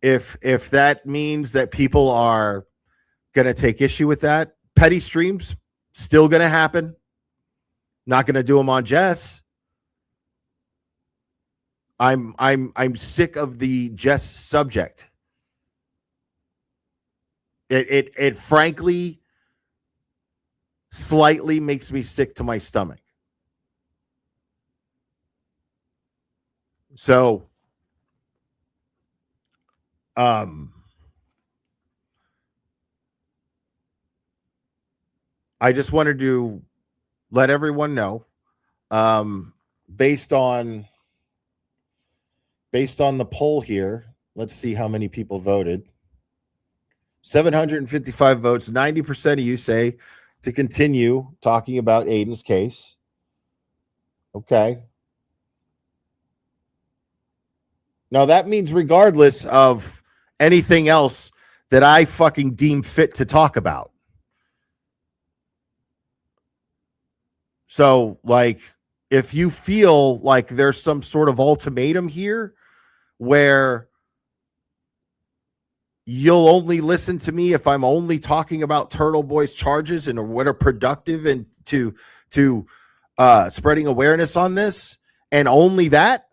if that means that people are going to take issue with that, petty streams still going to happen. Not going to do them on Jess. I'm sick of the Jess subject. It frankly slightly makes me sick to my stomach. So I just wanted to let everyone know, based on the poll here, let's see how many people voted. 755 votes. 90% of you say to continue talking about Aiden's case. Okay. Now that means regardless of anything else that I fucking deem fit to talk about. So, like, if you feel like there's some sort of ultimatum here where you'll only listen to me if I'm only talking about Turtle Boy's charges and what are productive and to spreading awareness on this, and only that,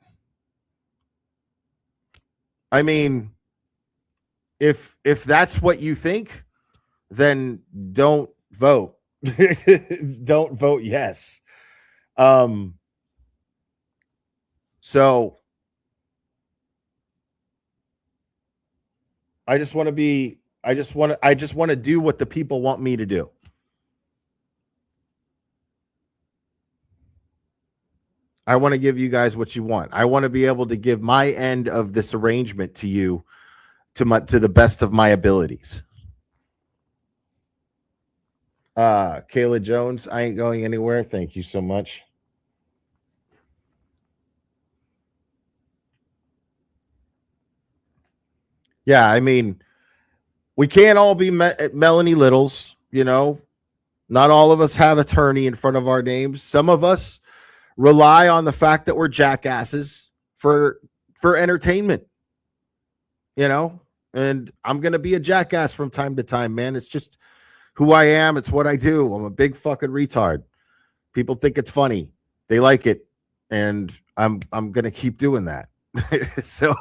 I mean, if that's what you think, then don't vote. Don't vote yes. So I just want to do what the people want me to do. I want to give you guys what you want. I want to be able to give my end of this arrangement to you to the best of my abilities. Kayla Jones, I ain't going anywhere. Thank you so much. Yeah, I mean, we can't all be Melanie Littles, you know. Not all of us have attorney in front of our names. Some of us rely on the fact that we're jackasses for entertainment, you know. And I'm going to be a jackass from time to time, man. It's just who I am. It's what I do. I'm a big fucking retard. People think it's funny. They like it. And I'm going to keep doing that. So,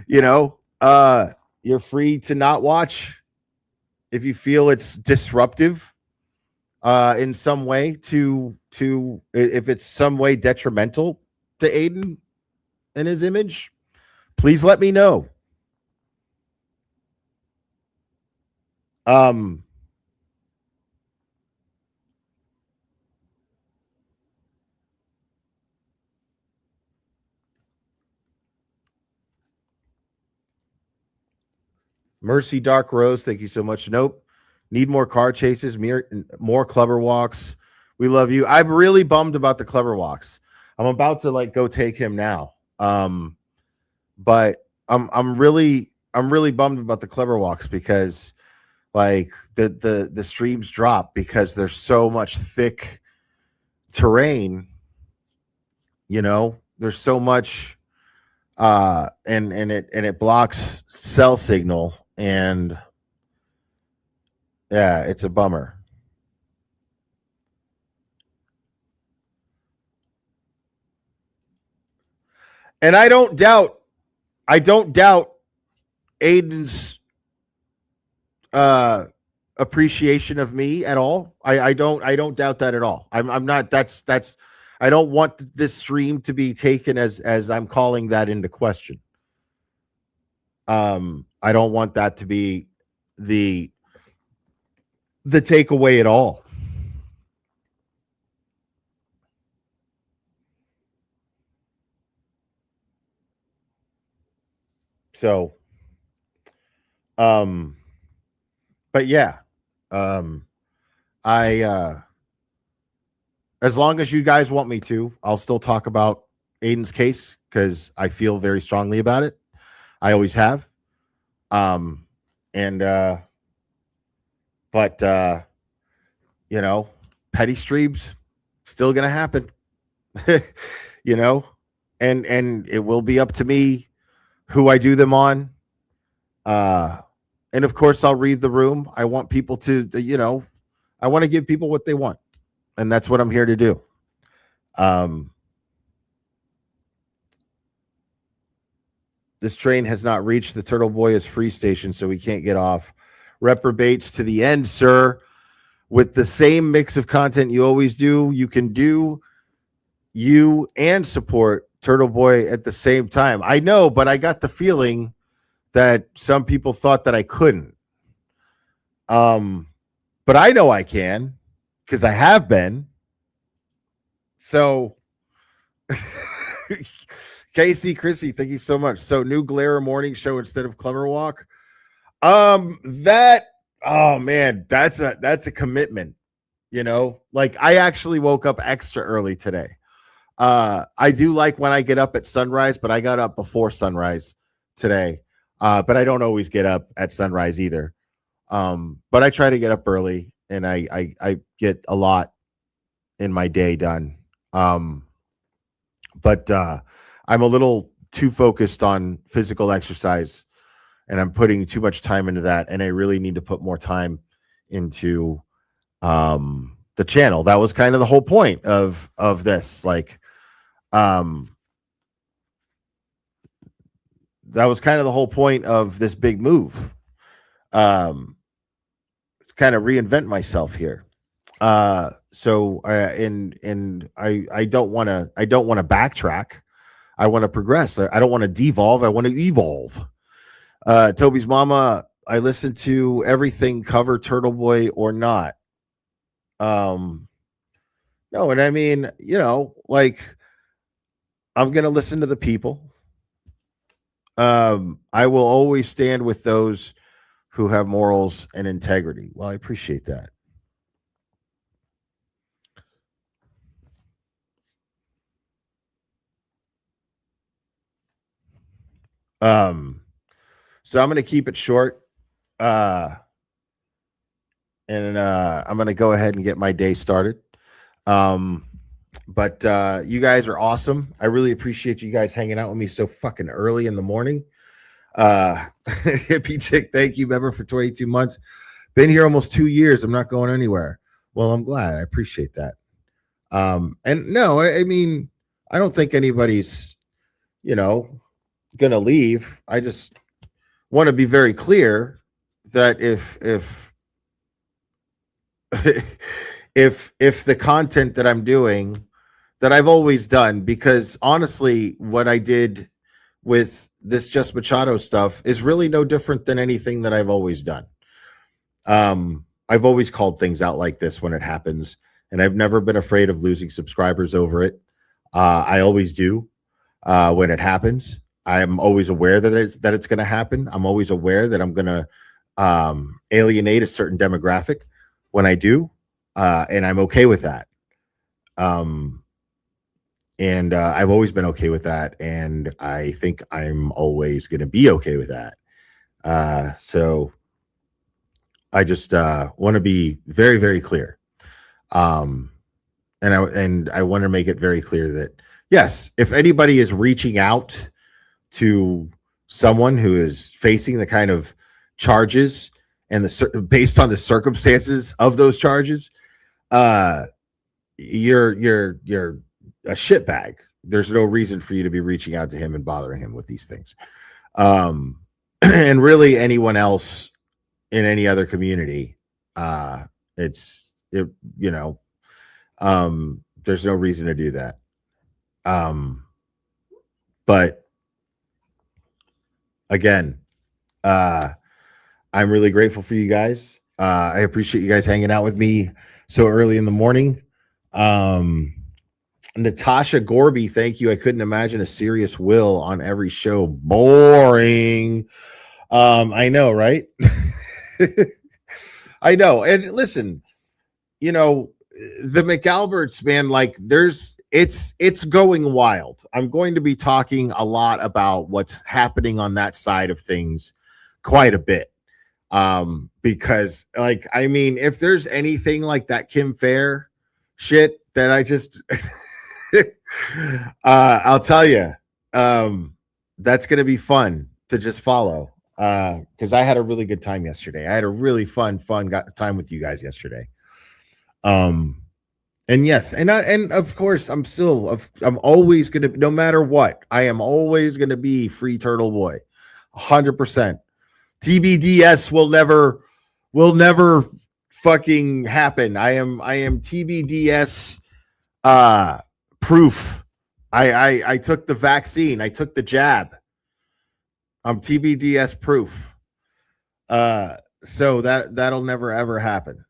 you know, you're free to not watch if you feel it's disruptive in some way to if it's some way detrimental to Aiden and his image, please let me know. Mercy Dark Rose, thank you so much. Nope. Need more car chases, more clubber walks. We love you. I'm really bummed about the clubber walks. I'm about to like go take him now. But I'm really bummed about the clubber walks because like the streams drop because there's so much thick terrain. You know, there's so much and it blocks cell signal, and yeah, it's a bummer. And I don't doubt Aiden's appreciation of me at all. I don't doubt that at all. I'm not that's I don't want this stream to be taken as I'm calling that into question. I don't want that to be the takeaway at all. So, but yeah, I as long as you guys want me to, I'll still talk about Aiden's case because I feel very strongly about it. I always have. But you know, petty streams still gonna happen. You know, and it will be up to me who I do them on. And of course I'll read the room. I want people to, you know, I want to give people what they want. And that's what I'm here to do. This train has not reached the Turtle Boy's free station, so we can't get off. Reprobates to the end, sir. With the same mix of content you always do, you can do you and support Turtle Boy at the same time. I know, but I got the feeling that some people thought that I couldn't. But I know I can because I have been. So Casey, Chrissy, thank you so much. So new Glare morning show instead of Clever Walk. That oh man, that's a commitment. You know, like I actually woke up extra early today. I do like when I get up at sunrise, but I got up before sunrise today. But I don't always get up at sunrise either. But I try to get up early, and I get a lot in my day done. But I'm a little too focused on physical exercise, and I'm putting too much time into that, and I really need to put more time into the channel. That was kind of the whole point of this. Like, that was kind of the whole point of this big move. Kind of reinvent myself here. So I don't want to backtrack. I want to progress. I don't want to devolve. I want to evolve. Toby's mama, I listened to everything, cover Turtle Boy or not. No, and I mean, you know, like I'm going to listen to the people. I will always stand with those who have morals and integrity. Well, I appreciate that. So I'm going to keep it short. And I'm going to go ahead and get my day started. But you guys are awesome. I really appreciate you guys hanging out with me so fucking early in the morning. Hippie Chick, thank you, member, for 22 months. Been here almost 2 years. I'm not going anywhere. Well, I'm glad. I appreciate that. And no, I mean, I don't think anybody's, you know, gonna leave. I just want to be very clear that if the content that I'm doing that I've always done, because honestly, what I did with this Just Machado stuff is really no different than anything that I've always done. I've always called things out like this when it happens, and I've never been afraid of losing subscribers over it. I always do when it happens. I'm always aware that it's going to happen. I'm always aware that I'm going to alienate a certain demographic when I do, and I'm okay with that. And I've always been okay with that, and I think I'm always going to be okay with that. So I just want to be very, very clear. And I want to make it very clear that, yes, if anybody is reaching out to someone who is facing the kind of charges and based on the circumstances of those charges, you're a shitbag. There's no reason for you to be reaching out to him and bothering him with these things. And really anyone else in any other community, there's no reason to do that. But again, I'm really grateful for you guys. I appreciate you guys hanging out with me so early in the morning. Natasha Gorby, thank you. I couldn't imagine a serious Will on every show. Boring. I know, right? I know. And listen, the McAlberts, man, like it's going wild. I'm going to be talking a lot about what's happening on that side of things quite a bit. Because if there's anything like that Kim Fair shit that I just I'll tell you, that's going to be fun to just follow. Because I had a really good time yesterday. I had a really fun time with you guys yesterday. And yes, and of course, I'm always going to, no matter what, I am always going to be Free Turtle Boy, 100%. TBDS will never fucking happen. I am TBDS proof. I took the vaccine. I took the jab. I'm TBDS proof. So that'll never ever happen.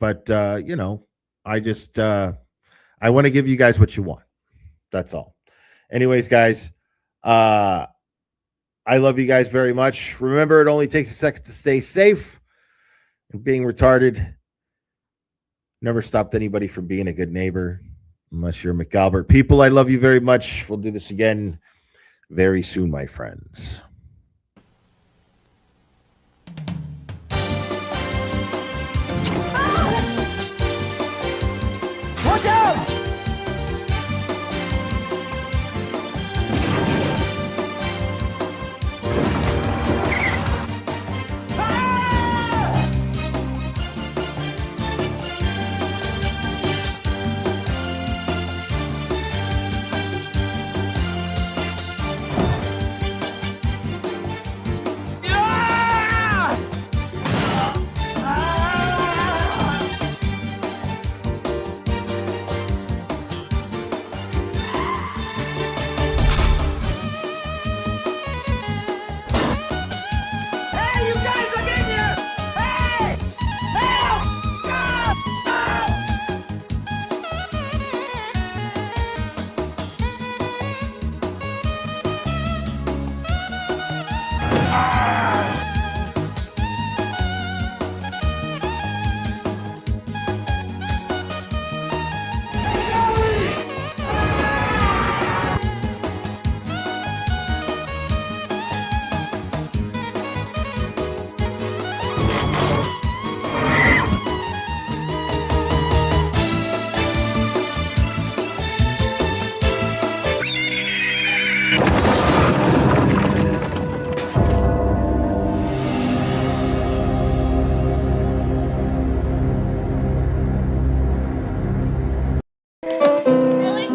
But I just I want to give you guys what you want. That's all. Anyways, guys, I love you guys very much. Remember, it only takes a second to stay safe. And being retarded never stopped anybody from being a good neighbor, unless you're McAlbert. People, I love you very much. We'll do this again very soon, my friends. Watch out!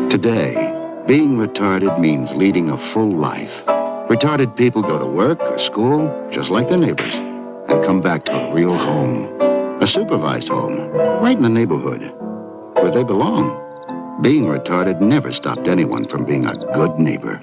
Today, being retarded means leading a full life. Retarded people go to work or school, just like their neighbors, and come back to a real home. A supervised home, right in the neighborhood, where they belong. Being retarded never stopped anyone from being a good neighbor.